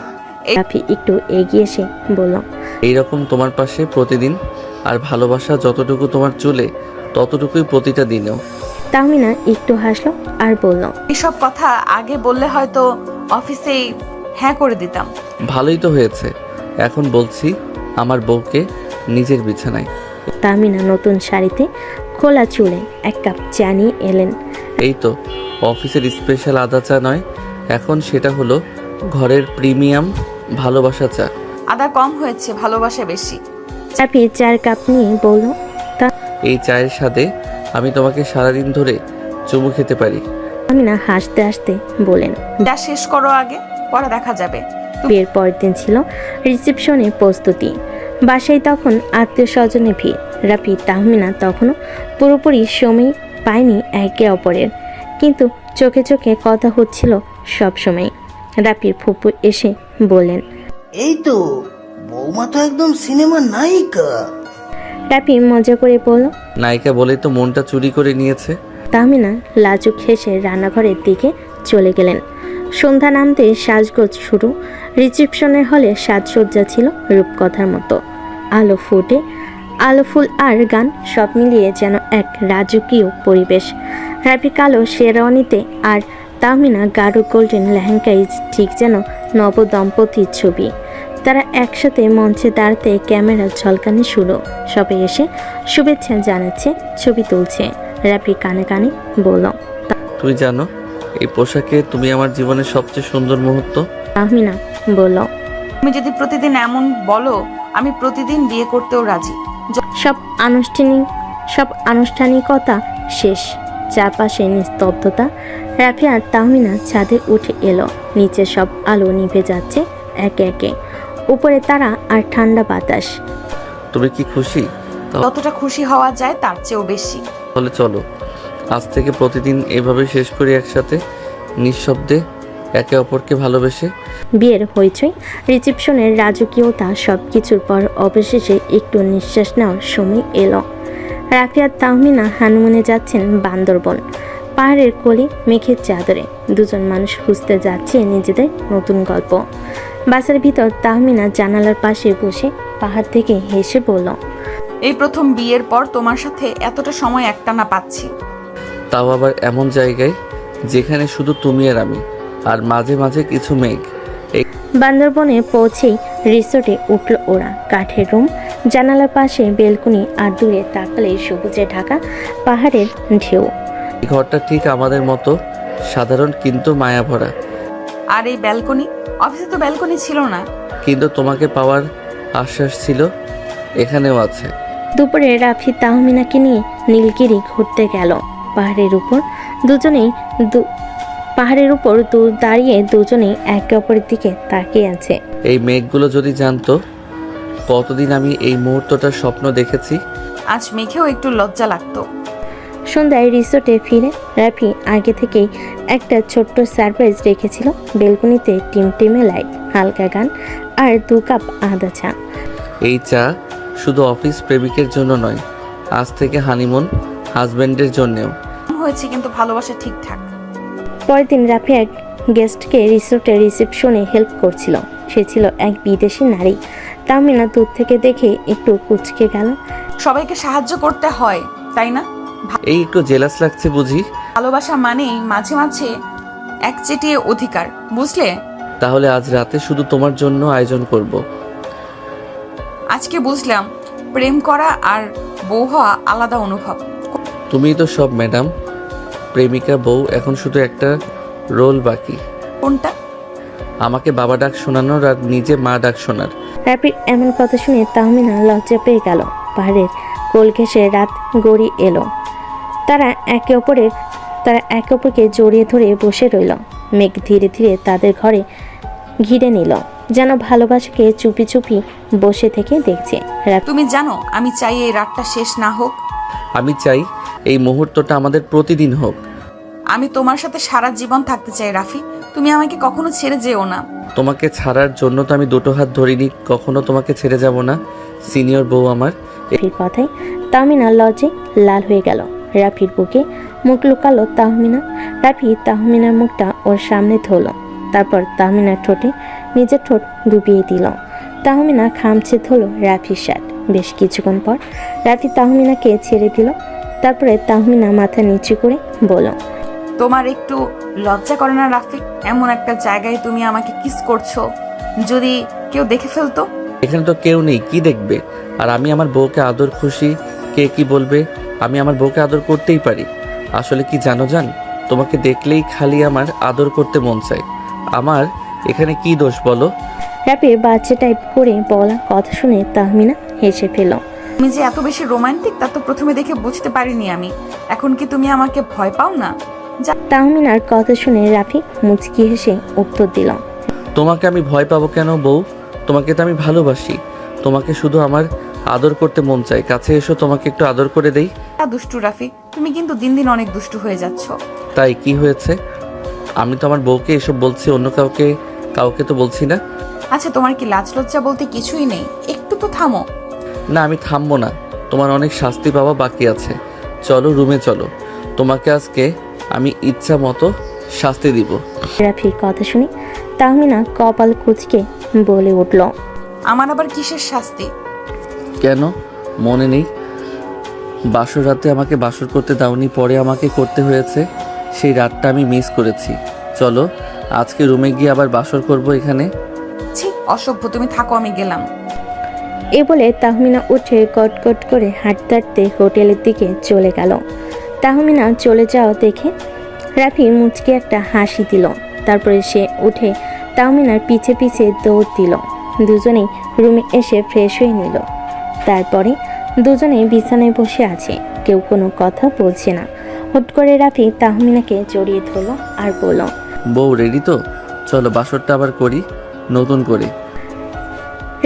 রাফি একটু এগিয়ে এসে বলল, এইরকম তোমার পাশে প্রতিদিন, আর ভালোবাসা যতটুকু তোমার চলে ততটুকুই প্রতিটা দিনেও। তাহমিনা একটু হাসলো আর বলল, এসব কথা আগে বললে হয়তো অফিসেই হ্যাঁ করে দিতাম। ভালোই তো হয়েছে, এখন বলছি আমার বউকে নিজের বিছানায়। তাহমিনা নতুন শাড়িতে, খোলা চুলে এক কাপ চা নিয়ে এলেন। এই তো অফিসের স্পেশাল আদা চা নয়, এখন সেটা হলো ঘরের প্রিমিয়াম ভালোবাসা চা। আদা কম হয়েছে, ভালোবাসা বেশি। রাফি 4 কাপ নিয়ে বলল, এই চায়ের স্বাদে আমি তোমাকে সারাদিন ধরে চুমু খেতে পারি। তাহমিনা হাসতে হাসতে বলেন, যা শেষ করো আগে, পরে দেখা যাবে। বিয়ের পরের দিন ছিল রিসেপশনের প্রস্তুতি। বাসায় তখন আত্মীয় স্বজনের ভিড়। রাফি তাহমিনা তখনও পুরোপুরি সময় পায়নি একে অপরের, কিন্তু চোখে চোখে কথা হচ্ছিল সব সময়। রাফির ফুপু এসে বললেন, এই তো বৌমা তো একদম সিনেমার নায়িকা। রাফি মজা করে বলল, নায়িকা বলেই তো মনটা চুরি করে নিয়েছে। তাহমিনা লাজুক হেসে রান্নাঘরের দিকে চলে গেলেন। সন্ধ্যা নামতে সাজগোজ শুরু। রিসেপশনের হলে সাজসজ্জা ছিল রূপকথার মতো। আলো ফুটে, আলো ফুল আর গান সব মিলিয়ে যেন এক রাজকীয় পরিবেশ। রাফি কালো শেরওয়ানিতে আর তাহমিনা গাঢ় গোল্ডেন লেহেঙ্গায়, ঠিক যেন নবদম্পতির ছবি। তারা একসাথে মঞ্চে দাঁড়াতে ক্যামেরা ঝলকানি শুরু। সবাই এসে শুভেচ্ছা জানাচ্ছে, ছবি তুলছে। রাফি কানে কানে বলল, তুমি জানো এই পোশাকে তুমি আমার জীবনের সবচেয়ে সুন্দর মুহূর্ত। তাহমিনা বলল, তুমি যদি প্রতিদিন এমন বলো, আমি প্রতিদিন বিয়ে করতেও রাজি। সব আনুষ্ঠানিকতা শেষ। চারপাশে নিস্তব্ধতা। রাফি আর তাহমিনা ছাদে উঠে এলো। নিচে সব আলো নিভে যাচ্ছে একে একে। উপরে তারা আর ঠান্ডা বাতাস। তুমি কি খুশি? যতটা খুশি হওয়া যায় তার চেয়েও বেশি। তাহলে চলো আজ থেকে প্রতিদিন এভাবে শেষ করি একসাথে, নিঃশব্দে, একে অপরকে ভালোবেসে। বিয়ের হইচই, রিসেপশনের রাজকীয়তা, সব কিছুর পর অবশেষে একটু নিঃশ্বাস নেওয়ার সময় এলো। রাফি আর তাহমিনা হানিমুনে যাচ্ছেন বান্দরবন। পাহাড়ের কোলে মেঘের চাদরে দুজন মানুষ খুঁজতে যাচ্ছে নিজেদের নতুন গল্প। বাসের ভিতর তাহমিনা জানালার পাশে বসে পাহাড় থেকে হেসে বলল, এই প্রথম বিয়ের পর তোমার সাথে এতটা সময় একটানা পাচ্ছি। তাও আবার এমন জায়গায় যেখানে শুধু তুমি আর আমি, আর মাঝে মাঝে কিছু মেঘ। বান্দরবনে পৌঁছেই রিসোর্টে উঠল ওরা। কাঠের রুম, জানালার পাশে বেলকনি, আর দূরে তাকালে সবুজে ঢাকা পাহাড়ের ঢেউ। এই ঘরটা ঠিক আমাদের মতো সাধারণ কিন্তু মায়া ভরা। আর এই ব্যালকনি, অফিসে তো ব্যালকনি ছিল না। কিন্তু তোমাকে পাওয়ার আশ্বাস ছিল, এখানেও আছে। দুপুরে রাফি তাহমিনাকে নিয়ে নীলগিরি ঘুরতে গেল। পাহাড়ের উপর দাঁড়িয়ে দুজনেই একে অপরের দিকে তাকিয়ে আছে। এই মেঘগুলো যদি জানতো কতদিন আমি এই মুহূর্তটার স্বপ্ন দেখেছি। আজ মেঘেও একটু লজ্জা লাগতো। সন্ধ্যায় রিসোর্টে ফিরে রাফি আগে থেকেই একটা ছোট্ট সারপ্রাইজ রেখেছিল। বেলকনিতে টিমটিমে লাইট, হালকা গান আর 2 কাপ আদা চা। এই চা শুধু অফিস প্রেমিকের জন্য নয়, আজ থেকে হানিমুন হাজবেন্ডের জন্যেও। হয়েছে কিন্তু ভালোবাসা ঠিকঠাক। পরের দিন রাফি এক গেস্টকে রিসোর্টের রিসেপশনে হেল্প করছিল। সে ছিল এক বিদেশি নারী। তাহমিনা দূর থেকে দেখে একটু কুঁচকে গেল। সবাইকে সাহায্য করতে হয়, তাই না? এই একটু জেলাস লাগছে বুঝি? ভালোবাসা মানেই মাঝে মাঝে একচেটিয়া অধিকার, বুঝলে? তাহলে আজ রাতে শুধু তোমার জন্য আয়োজন করব। আজকে বুঝলাম প্রেম করা আর বউ হওয়া আলাদা অনুভব। তুমিই তো সব ম্যাডাম। প্রেমিকা বউ, এখন শুধু একটা রোল বাকি। কোনটা? আমাকে বাবা ডাক শোনানোর আর নিজে মা ডাক শোনার। রাফির এমন কথা শুনে তাহমিনা লজ্জা পেয়ে গেল। পাহাড়ের কোল ঘেঁষে রাত গড়িয়ে এলো। তারা একে অপরকে জড়িয়ে ধরে বসে রইল। মেঘ ধীরে ধীরে তাদের ঘরে ঘিরে নিল, যেন ভালোবাসাকে চুপি চুপি বসে থেকে দেখছে। তুমি জানো আমি চাই এই রাতটা শেষ না হোক। আমি চাই এই মুহূর্তটা আমাদের প্রতিদিন হোক। আমি তোমার সাথে সারা জীবন থাকতে চাই রাফি। তুমি আমাকে কখনো ছেড়ে যেও না। তোমাকে ছাড়ার জন্য তো আমি 2 হাত ধরিনি, কখনো তোমাকে ছেড়ে যাব না সিনিয়র বউ আমার। রাফির কথায় তাহমিনা লজ্জে লাল হয়ে গেল। রাফির বুকে মুখ লুকালো তাহমিনা। রাফি তাহমিনার মুখটা ওর সামনে ধরল, তারপর তাহমিনার ঠোঁটে নিজের ঠোঁট ডুবিয়ে দিল। তাহমিনা খামছে ধরল রাফির শার্ট। বেশ কিছুক্ষণ পর রাফি তাহমিনাকে ছেড়ে দিল। তারপরে তাহমিনা মাথা নিচু করে বলল, তোমার একটু লজ্জা করে না রাফি? এমন একটা জায়গায় তুমি আমাকে কিস করছো, যদি কেউ দেখে ফেলতো? এখানে তো কেউ নেই, কি দেখবে? আর আমি আমার বউকে আদর খুশি, কে কি বলবে? আমি আমার বউকে আদর করতেই পারি। আসলে কি জানো জান, তোমাকে দেখলেই খালি আমার আদর করতে মন চায়। আমার এখানে কি দোষ বলো? রাফির বাচ্চা টাইপ করে বলা কথা শুনে তাহমিনা হেসে ফেল। তুমি যে এত বেশি রোমান্টিক তা তো প্রথমে দেখে বুঝতে পারিনি আমি। এখন কি তুমি আমাকে ভয় পাও না? তাহমিনার কথা শুনে রাফি মুচকি হেসে উত্তর দিল, তোমাকে আমি ভয় পাবো কেন বউ? তোমাকে তো আমি ভালোবাসি। তোমাকে শুধু আমার আদর করতে মন চায়। কাছে এসো, তোমাকে একটু আদর করে দেই। দুষ্টু রাফি, তুমি কিন্তু দিন দিন অনেক দুষ্টু হয়ে যাচ্ছ। তাই কি হয়েছে? আমি তো আমার বউকে এসব বলছি, অন্য কাউকে তো বলছি না। আচ্ছা, তোমার কি লাজ লজ্জা বলতে কিছুই নেই? একটু তো থামো। না, আমি থামবো না। তোমার অনেক শাস্তি পাওয়া বাকি আছে। চলো রুমে চলো, তোমাকে আজকে আমি ইচ্ছা মতো শাস্তি দিব। রাফির কথা শুনে তাহমিনা কপাল কুঁচকে বলে উঠল, আমার আবার কিসের শাস্তি? কেন মনে নেই? বাসর রাতে আমাকে বাসর করতে দাওনি, পরে আমাকে করতে হয়েছে। সেই রাতটা আমি মিস করেছি। চলো আজকে রুমে গিয়ে আবার বাসর করব এখানে। ছি, অসভ্য, তুমি থাকো, আমি গেলাম। এ বলে তাহমিনা উঠে কটকট করে হাঁটতে হাঁটতে হোটেলের দিকে চলে গেল। তাহমিনা চলে যাওয়া দেখে রাফি মুচকে একটা হাসি দিল। তারপরে সে উঠে তাহমিনার পিছে পিছে দৌড় দিল। দুজনেই রুমে এসে ফ্রেশ হয়ে নিল। তারপরে দুজনেই বিছানায় বসে আছে, কেউ কোনো কথা বলছে না। হুট করে রাফি তাহমিনাকে জড়িয়ে ধরলো আর বলল, বউ রেডি তো? চলো বাসরটা আবার করি নতুন করে।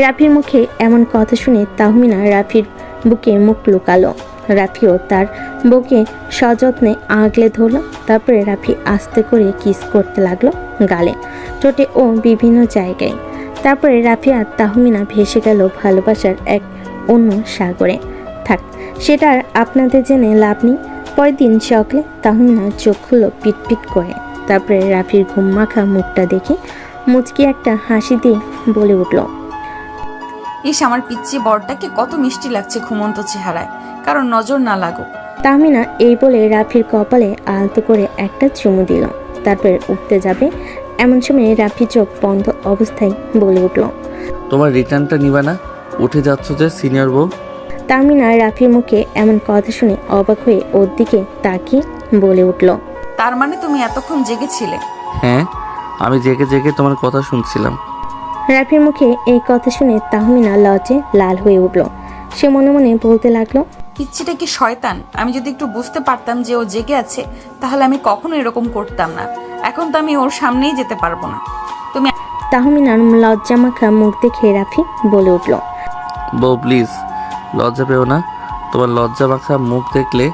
রাফির মুখে এমন কথা শুনে তাহমিনা রাফির বুকে মুখ লুকালো। রাফিও তার বুকে সযত্নে আগলে ধরলো। তারপরে রাফি আস্তে করে কিস করতে লাগলো গালে, ঠোঁটে ও বিভিন্ন জায়গায়। তারপরে রাফি আর তাহমিনা ভেসে গেল ভালোবাসার এক অন্য সাগরে। থাক, সেটা আর আপনাদের জেনে লাভ নেই। পরের দিন সকালে তাহমিনা চোখ খুললো পিটপিট করে। তারপরে রাফির ঘুম মাখা মুখটা দেখে মুচকি একটা হাসি দিয়ে বলে উঠল, ইস, আমার পিচ্চি বরটাকে কত মিষ্টি লাগছে ঘুমন্ত চেহারায়, কারণ নজর না লাগো। তাহমিনা এই বলে রাফির কপালে আলতো করে একটা চুমু দিল। তারপরে উঠতে যাবে এমন সময় রাফি চোখ বন্ধ অবস্থায় বলে উঠল, তোমার রিটার্নটা নিবা না? উঠে যাচ্ছ যে সিনিয়র বউ। তাহমিনা রাফির মুখে এমন কথা শুনে অবাক হয়ে ওর দিকে তাকিয়ে বলে উঠল, তার মানে তুমি এতক্ষণ জেগেছিলে? হ্যাঁ, আমি জেগে জেগে তোমার কথা শুনছিলাম। রাফির মুখে এই কথা শুনে তাহমিনা লজ্জে লাল হয়ে উঠল। সে মনে মনে বলতে লাগলো, পিচ্ছিটা কি শয়তান! আমি যদি একটু বুঝতে পারতাম যে ও জেগে আছে, তাহলে আমি কখনো এরকম করতাম না। এখন তো আমি ওর সামনেই যেতে পারবো না। তুমি তাহমিনার লজ্জা মাখা মুখ দেখে রাফি বলে উঠল, বউ প্লিজ লজ্জা পেও না। তোমার লজ্জা মাখা মুখ দেখলে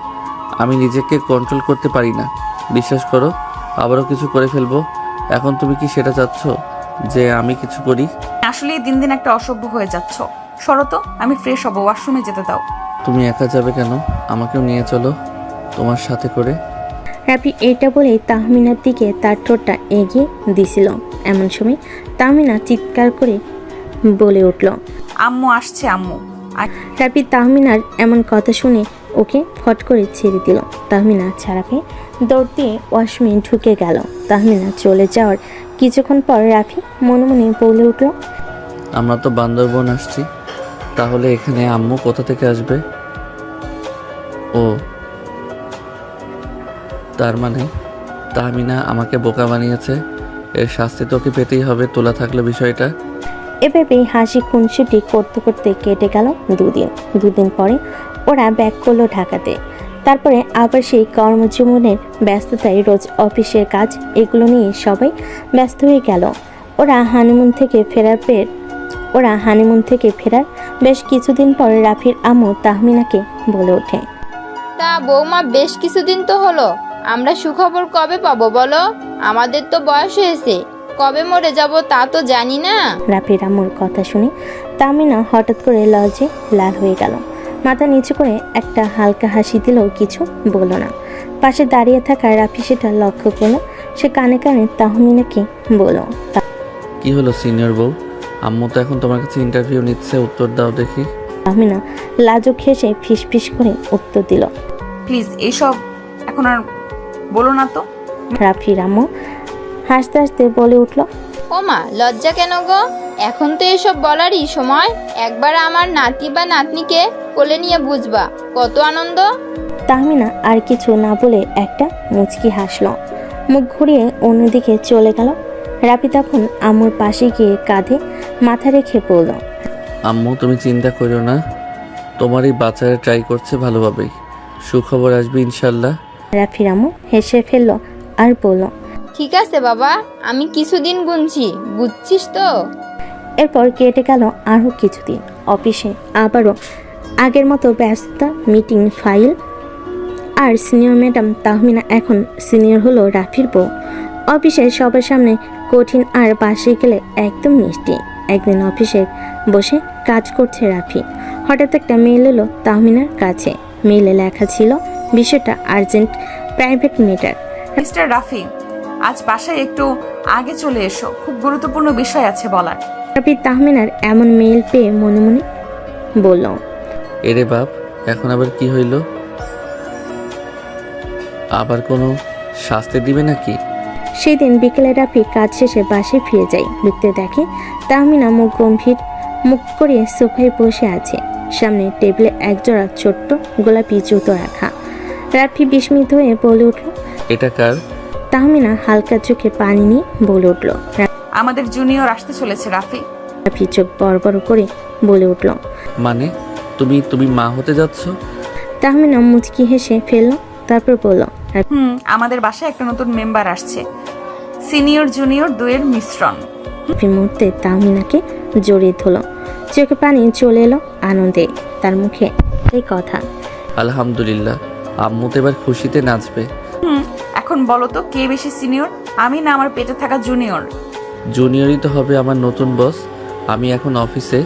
আমি নিজেকে কন্ট্রোল করতে পারি না। বিশ্বাস করো, আবারও কিছু করে ফেলবো। এখন তুমি কি সেটা চাচ্ছ যে আমি কিছু করি? আসলে দিন দিন একটা অসভ্য হয়ে যাচ্ছ। সরো তো, আমি ফ্রেশ হবো, ওয়াশরুমে যেতে দাও। তুমি একা যাবে কেন? আমাকেও নিয়ে চলো তোমার সাথে করে। রাফি এটা বলেই তাহমিনার দিকে তার ঠোঁটটা এগিয়ে দিছিল। এমন সময় তাহমিনা চিৎকার করে বলে উঠল, আম্মু আসছে, আম্মু। রাফি তাহমিনার এমন কথা শুনে ওকে ফট করে ছেড়ে দিল। তাহমিনা ছাড়া পেয়ে দৌড় দিয়ে ওয়াশরুমে ঢুকে গেল। তাহমিনা চলে যাওয়ার কিছুক্ষণ পর রাফি মনে মনে বলে উঠল, আমরা তো বান্দরবন আসছি, তাহলে এখানে আম্মু কোথা থেকে আসবে? ও তার মানে তাহমিনা আমাকে বোকা বানিয়েছে। এর শাস্তি তোকে পেতেই হবে, তোলা থাকলে বিষয়টা। এভাবেই হাসি খুনসুটি করতে করতে কেটে গেল দুদিন পরে ওরা ব্যাক করলো ঢাকাতে। তারপরে আবার সেই কর্মজীবনের ব্যস্ততায় রোজ অফিসের কাজ এগুলো নিয়ে সবাই ব্যস্ত হয়ে গেল। ওরা হানিমুন থেকে ফেরার বেশ কিছুদিন পর রাফির আম্মু তাহমিনাকে বলে ওঠে, তা বৌমা, বেশ কিছুদিন তো হলো, আমরা সুখবর কবে পাবো বলো? আমাদের তো বয়স হয়েছে, কবে মরে যাব তা তো জানি না। রাফির আম্মুর কথা শুনে তাহমিনা হঠাৎ করে লজ্জে লাল হয়ে গেল। মাথা নিচু করে একটা হালকা হাসি দিলেও কিছু বলল না। পাশে দাঁড়িয়ে থাকা রাফি সেটা লক্ষ্য করলো। সে কানে কানে তাহমিনাকে বলল, কি হলো সিনিয়র বউ? আম্মু তো এখন তোমার কাছে ইন্টারভিউ নিচ্ছে, উত্তর দাও দেখি। তাহমিনা লাজুক হেসে ফিসফিস করে উত্তর দিল, প্লিজ এসব এখন আর বলো না তো। রাফির আম্মু হাসতে হাসতে বলে উঠল, ওমা, লজ্জা কেন গো? এখন তো এসব বলারই সময়। একবার আমার নাতি বা নাতনিকে কোলে নিয়ে বুঝবা কত আনন্দ। তাহমিনা আর কিছু না বলে একটা মুচকি হাসল, মুখ ঘুরিয়ে অন্যদিকে চলে গেল। রাফি তখন আম্মুর পাশে গিয়ে কাঁধে মাথা রেখে বলল, আম্মু তুমি চিন্তা করো না, তোমার এই বাচ্চারা ট্রাই করছে ভালোভাবেই, সুখবর আসবে ইনশাল্লাহ। রাফির আম্মু হেসে ফেলল আর বলল, ঠিক আছে বাবা, আমি কিছুদিন গুনছি, বুঝছিস তো? এরপর কেটে গেল আরও কিছুদিন। অফিসে আবারও আগের মতো ব্যস্ততা, মিটিং, ফাইল। আর সিনিয়র ম্যাডাম তাহমিনা এখন সিনিয়র হলো রাফির বউ। অফিসে সবার সামনে কঠিন আর বাসে গেলে একদম মিষ্টি। একদিন অফিসে বসে কাজ করছে রাফি, হঠাৎ একটা মেইল এলো তাহমিনার কাছে। মেইলে লেখা ছিল, বিষয়টা urgent, private matter. Mister Rafi, আজ বাসায় একটু আগে চলে এসো, খুব গুরুত্বপূর্ণ বিষয় আছে বলার। রাফি তাহমিনার এমন মেইল পেয়ে মনে মনে বলল, এরে বাপ, এখন আবার কি হইল? আবার কোনো শাস্তি দিবে নাকি? সেই দিন বিকেলে রাফি কাজ শেষে বাসায় ফিরে যায়। ঢুকতে দেখে তাহমিনা মুখ গম্ভীর মুখ করে সোফায় বসে আছে। সামনে টেবিলে একজোড়া ছোট্ট গোলাপি জুতো রাখা। রাফি বিস্মিত হয়ে বলে উঠল। এটা কার? তাহমিনা হালকা চোখে পানি নিয়ে বলে উঠল। আমাদের জুনিয়র আসতে চলেছে রাফি। রাফি চোখ বড় বড় করে বলে উঠল। মানে তুমি মা হতে যাচ্ছ? তাহমিনা মুচকি হেসে ফেলল, তারপর বলল। আমাদের বাসায় একটা নতুন মেম্বার আসছে, সিনিয়র জুনিয়র দুয়ের মিশ্রণ। রাফি মুহূর্তে তাহমিনাকে জড়িয়ে ধরল, চোখে পানি চলে এলো আনন্দে। তার মুখে এই কথা। আলহামদুলিল্লাহ, আম্মু তো এবার খুশিতে নাচবে। এখন বলো তো কে বেশি সিনিয়র, আমি না আমার পেটে থাকা জুনিয়র? জুনিয়রই তো হবে আমার নতুন বস। আমি এখন অফিসে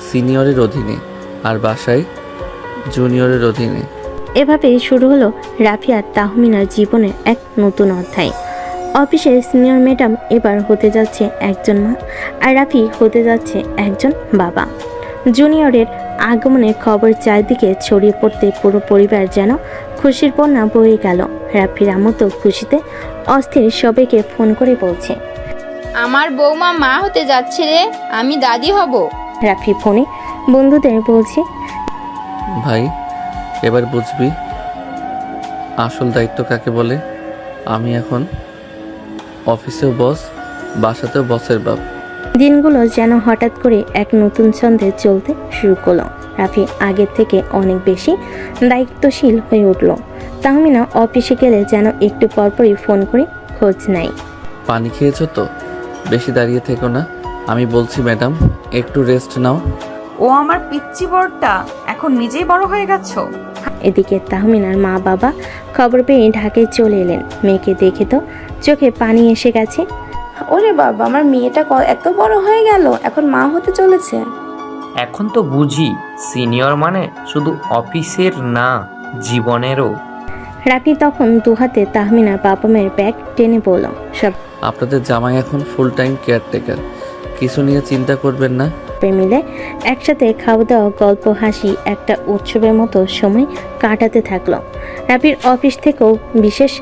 সিনিয়রের অধীনে আর বাসায় জুনিয়রের অধীনে। এভাবেই শুরু হলো রাফি আর তাহমিনার জীবনের এক নতুন অধ্যায়। অফিসের সিনিয়র ম্যাডাম এবার হতে যাচ্ছে একজন মা, আর রাফি হতে যাচ্ছে একজন বাবা। জুনিয়রের আগমনের খবর চারদিকে ছড়িয়ে পড়তে পুরো পরিবার যেন খুশির বন্যা বয়ে গেল। রাফির আম্মু তো খুশিতে অস্থির, সবাইকে ফোন করে বলছে, আমার বৌমা মা হতে যাচ্ছে রে, আমি দাদি হব। রাফি ফোনে বন্ধুদের বলছে, ভাই এবার বুঝবি আসল দায়িত্ব কাকে বলে। আমি এখন অফিসেও বস, বাসাতেও বসের বাপ। দিনগুলো যেন হঠাৎ করে এক নতুন ছন্দে চলতে শুরু করলো। রাফি আগের থেকে অনেক বেশি দায়িত্বশীল হয়ে উঠল। তাহমিনা অফিসে গেলে যেন একটু পরপরই ফোন করে খোঁজ নেয়। পানি খেয়েছো তো? বেশি দাঁড়িয়ে থেকো না। আমি বলছি ম্যাডাম, একটু রেস্ট নাও। ও আমার পিচ্চি বড়টা, এখন নিজেই বড় হয়ে গেছো। এদিকে তাহমিনার মা বাবা খবর পেয়ে ঢাকায় চলে এলেন। মেয়েকে দেখে তো চোখে পানি এসে গেছে। ওরে বাবা, আমার মেয়েটা এত বড় হয়ে গেল, এখন মা হতে চলেছে। এখন তো বুঝি সিনিয়র মানে শুধু অফিসের না, জীবনেরও। রাফি তখন দুহাতে তাহমিনার বাবা মায়ের ব্যাগ টেনে বলল, সব আপনাদের জামাই এখন ফুল টাইম কেয়ারটেকার, কিছু নিয়ে চিন্তা করবেন না। মিলে একসাথে খাওয়া দাওয়া, গল্প, হাসি একটা উৎসবের মতো সময় কাটাতে থাকলো। রাফির অফিস থেকেও বিশেষ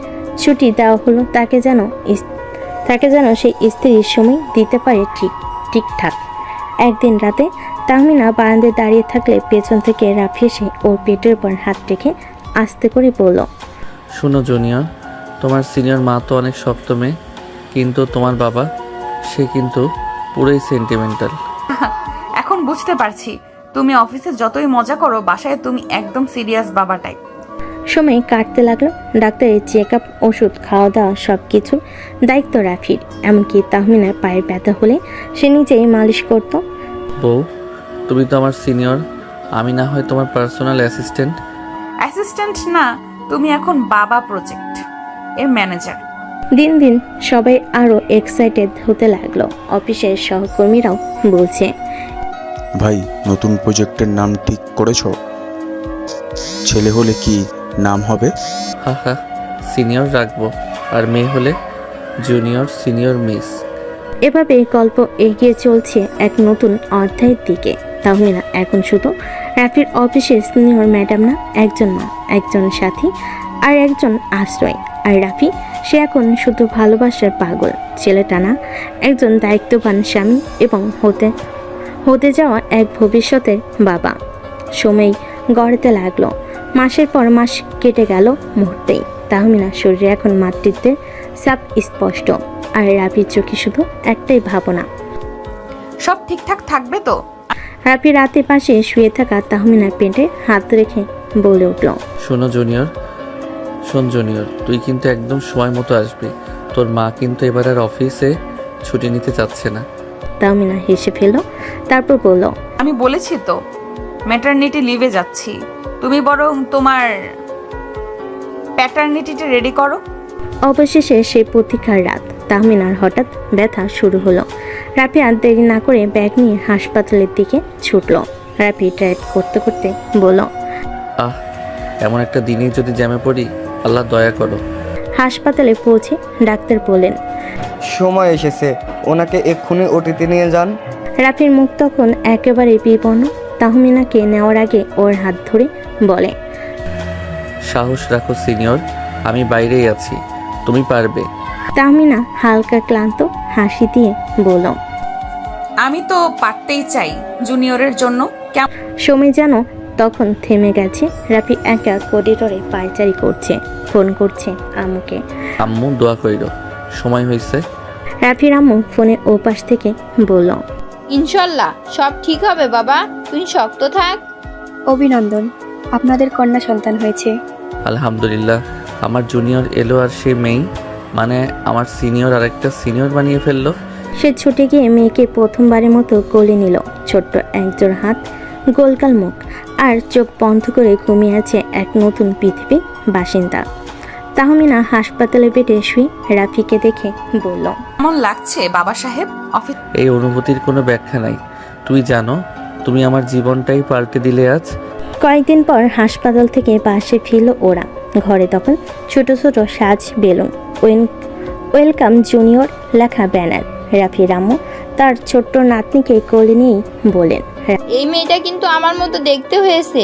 ছুটি দেওয়া হলো তাকে যেন সেই স্ত্রীর সময় দিতে পারে ঠিকঠাক। একদিন রাতে তাহমিনা বারান্দায় দাঁড়িয়ে থাকলে পেছন থেকে রাফি এসে ওর পেটের উপর হাত রেখে আস্তে করে বলল, শোনো জুনিয়র, তোমার সিনিয়র মা তো অনেক শক্ত মেয়ে, কিন্তু তোমার বাবা সে কিন্তু পুরোই সেন্টিমেন্টাল। এখন বুঝতে পারছি, তুমি অফিসে যতই মজা করো, বাসায় তুমি একদম সিরিয়াস বাবা টাইপ। সময় কাটতে লাগলো। ডাক্তারের চেক আপ, ওষুধ, খাওয়া দাওয়া সব কিছুর দায়িত্ব রাফির। এমনকি তাহমিনার পায়ের ব্যথা হলে সে নিজেই মালিশ করত। বউ, তুমি তো আমার সিনিয়র, আমি না হয় তোমার পার্সোনাল অ্যাসিস্ট্যান্ট। অ্যাসিস্ট্যান্ট না, তুমি এখন বাবা প্রজেক্ট এর ম্যানেজার। দিন দিন সবাই আরো এক্সাইটেড হতে লাগলো। অফিসের সহকর্মীরাও বলছে, ভাই নতুন প্রজেক্টের নাম ঠিক করেছো? ছেলে হলে কি নাম হবে? হা হা, সিনিয়র রাখবো, আর মেয়ে হলে জুনিয়র সিনিয়র মিস। এভাবে গল্প এগিয়ে চলছে এক নতুন অধ্যায়ের দিকে। তাহমিনা এখন শুধু রাফির অফিসের সিনিয়র ম্যাডাম না, একজন মা, একজন সাথী আর একজন আশ্রয়। আর রাফি, সে এখন শুধু ভালোবাসার পাগল। ছেলেটা না, একজন দায়িত্ববান স্বামী এবং হতে যাওয়া এক ভবিষ্যতের বাবা। সময় গড়াতে লাগলো। মাসের পর মাস কেটে গেল মুহূর্তেই। তাহমিনার শরীরে এখন মাতৃত্বের ছাপ স্পষ্ট, আর রাফির চোখে শুধু একটাই ভাবনা, সব ঠিকঠাক থাকবে তো? রাফি রাতে পাশে শুয়ে থাকা তাহমিনার পেটে হাত রেখে বলে উঠল, শোন জুনিয়র, তুই কিন্তু একদম সময় মতো আসবি। তোর মা কিন্তু এবার আর অফিসে ছুটি নিতে চাচ্ছে না। তাহমিনা হেসে ফেলল, তারপর বলল, আমি বলেছি তো ম্যাটারনিটি লিভে যাচ্ছি, তুমি বরং তোমার প্যাটার্নিটিটা রেডি করো। অবশেষে সেই প্রতীক্ষার রাত। তাহমিনার হঠাৎ ব্যথা শুরু হলো। রাফি আর দেরি না করে ব্যাগ নিয়ে হাসপাতালের দিকে ছুটল। রাফি ড্রাইভ করতে করতে বলল, আহ, এমন একটা দিনে যদি জ্যামে পড়ি, আল্লাহ দয়া করো। হাসপাতালে পৌঁছে ডাক্তার বলেন, সময় এসেছে, ওনাকে এক্ষুনি ওটিতে নিয়ে যান। রাফির মুখ তখন একেবারে বিপন্ন। তাহমিনাকে নেওয়ার আগে ওর হাত ধরে বলে, সাহস রাখো সিনিয়র, আমি বাইরেই আছি, তুমি পারবে। তাহমিনা হালকা ক্লান্ত হাসি দিয়ে বলল। আমি তো পারতেই চাই জুনিয়রের জন্য। কেমন? সময় যেন তখন থেমে গেছে। রাফি একা করিডোরে পায়চারি করছে, ফোন করছে আম্মুকে। আম্মু দোয়া কইরো, সময় হয়েছে। রাফির আম্মু ফোনের ওপাশ থেকে বলল। ইনশাল্লাহ সব ঠিক হবে বাবা, তুই শক্ত থাক। অভিনন্দন, আপনাদের কন্যা সন্তান হয়েছে। আলহামদুলিল্লাহ। আমার জুনিয়র এলো আর সে মেয়ে, মানে আমার সিনিয়র আর একটা সিনিয়র বানিয়ে ফেললো। সে ছুটে গিয়ে মেয়েকে প্রথমবারের মতো কোলে নিল। ছোট্ট একজোড় হাত, গোলগাল মুখ, আর চোখ বন্ধ করে ঘুমিয়ে আছে এক নতুন পৃথিবীর বাসিন্দা। তাহমিনা হাসপাতালে বেডে শুয়ে রাফিকে দেখে বলল। কেমন লাগছে বাবা সাহেব? অফিস এই অনুভূতির কোনো ব্যাখ্যা নাই। তুই জানো, তুমি আমার জীবনটাই পাল্টে দিলে আজ। কয়েকদিন পর হাসপাতাল থেকে বাসে ফিরল ওরা। ঘরে তখন ছোট ছোট সাজ বেলুন, ওয়েলকাম জুনিয়র লেখা ব্যানার। রাফি রামু তার ছোট্ট নাতনিকে কোলে নিয়েই বলেন। এই মেয়েটা কিন্তু আমার মতো দেখতে হয়েছে,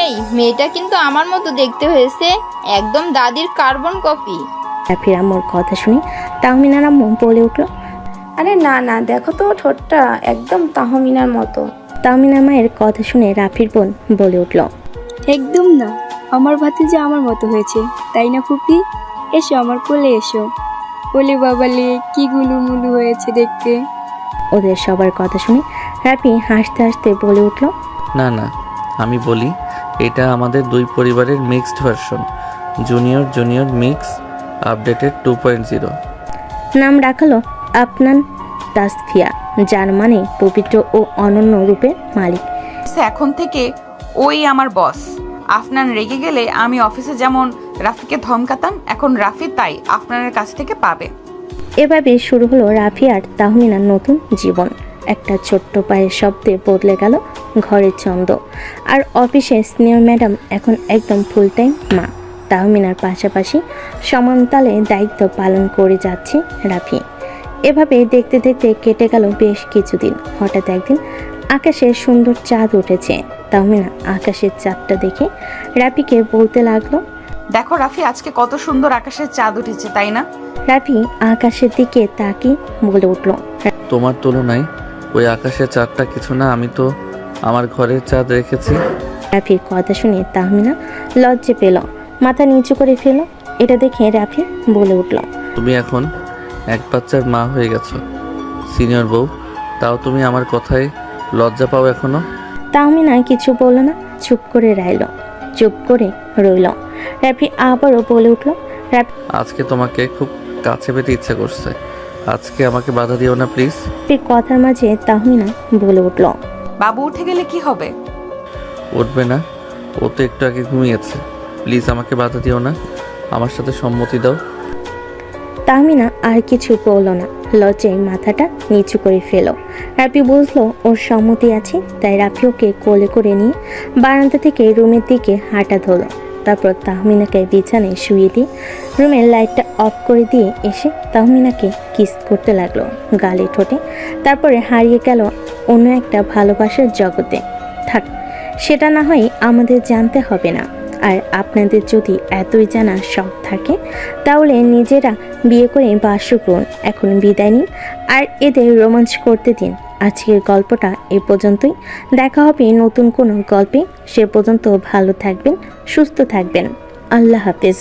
এই মেয়েটা কিন্তু আমার মতো দেখতে হয়েছে, একদম দাদির কার্বন কপি। রাফি রামুর কথা শুনে তাহমিনা রাম্মু বলে উঠল। আরে না না, দেখো তো ঠোঁটটা একদম তাহমিনার মতো। তাহমিনা মায়ের কথা শুনে রাফির বোন বলে উঠল। একদম না, আমার ভাতিজা আমার মতো হয়েছে, তাই না ফুপি? এসো আমার কোলে এসো। ওলে বাবালে কি গুলুমুলু হয়েছে দেখতে। ওদের সবার কথা শুনে রাফি হাসতে হাসতে বলে উঠল। না না, আমি বলি এটা আমাদের দুই পরিবারের mixed version, junior junior mix updated 2.0। নাম রাখালো আপনান তাসফিয়া, যার মানে পবিত্র ও অনন্য রূপের মালিক। এখন থেকে ওই আমার বস। আফনান রেগে গেলে আমি অফিসে যেমন রাফিকে ধমকাতাম, এখন রাফি তাই আফনানের কাছ থেকে পাবে। এভাবে শুরু হলো রাফি আর তাহমিনার নতুন জীবন। একটা ছোট্ট পায়ের শব্দে বদলে গেল ঘরের ছন্দ। আর অফিসে সিনিয়র ম্যাডাম এখন একদম ফুল টাইম মা। তাহমিনার পাশাপাশি সমানতালে দায়িত্ব পালন করে যাচ্ছে রাফি। এভাবে দেখতে দেখতে কেটে গেল বেশ কিছুদিন। হঠাৎ একদিন আকাশে সুন্দর চাঁদ উঠেছে। তাহমিনা আকাশের চাঁদটা দেখে রাফিকে বলতে লাগলো। দেখো রাফি, আজকে কত সুন্দর আকাশের চাঁদ উঠেছে, তাই না? রাফি আকাশের দিকে তাকিয়ে বলে উঠল। তোমার তুলনায় ওই আকাশের চাঁদটা কিছু না, আমি তো আমার ঘরের চাঁদ রেখেছি। রাফির কথা শুনে তাহমিনা লজ্জা পেল, মাথা নিচু করে ফেল। এটা দেখে রাফি বলে উঠল। তুমি এখন এক বাচ্চার মা হয়ে গেছো, সিনিয়র বউ, তাও তুমি আমার কথায় লজ্জা পাও এখনো? তাহমিনা কিছু বলল না, চুপ করে রইল। রাফি আবারও বলে উঠল। আজকে তোমাকে খুব কাছে পেতে ইচ্ছে করছে, আজকে আমাকে বাধা দিও না প্লিজ। রাফির কথার মাঝে তাহমিনা বলে উঠল। বাবু উঠে গেলে কি হবে? উঠবে না, ও তো একটু আগে ঘুমিয়েছে। প্লিজ আমাকে বাধা দিও না, আমার সাথে সম্মতি দাও। তাহমিনা আর কিছু বলল না, লজ্জায় মাথাটা নিচু করে ফেল। রাফি বুঝলো ওর সম্মতি আছে, তাই রাফি ওকে কোলে করে নিয়ে বারান্দা থেকে রুমের দিকে হাঁটা ধরল। তারপর তাহমিনাকে বিছানায় শুয়ে দিয়ে রুমের লাইটটা অফ করে দিয়ে এসে তাহমিনাকে কিস করতে লাগলো গালে ঠোঁটে। তারপরে হারিয়ে গেল অন্য একটা ভালোবাসার জগতে। থাক, সেটা না হয় আমাদের জানতে হবে না। আর আপনাদের যদি এতই জানার শখ থাকে তাহলে নিজেরা বিয়ে করে বাসর করুন। এখন বিদায় নিন আর এদের রোমাঞ্চ করতে দিন। আজকের গল্পটা এ পর্যন্তই। দেখা হবে নতুন কোনো গল্পে। সে পর্যন্ত ভালো থাকবেন, সুস্থ থাকবেন। আল্লাহ হাফেজ।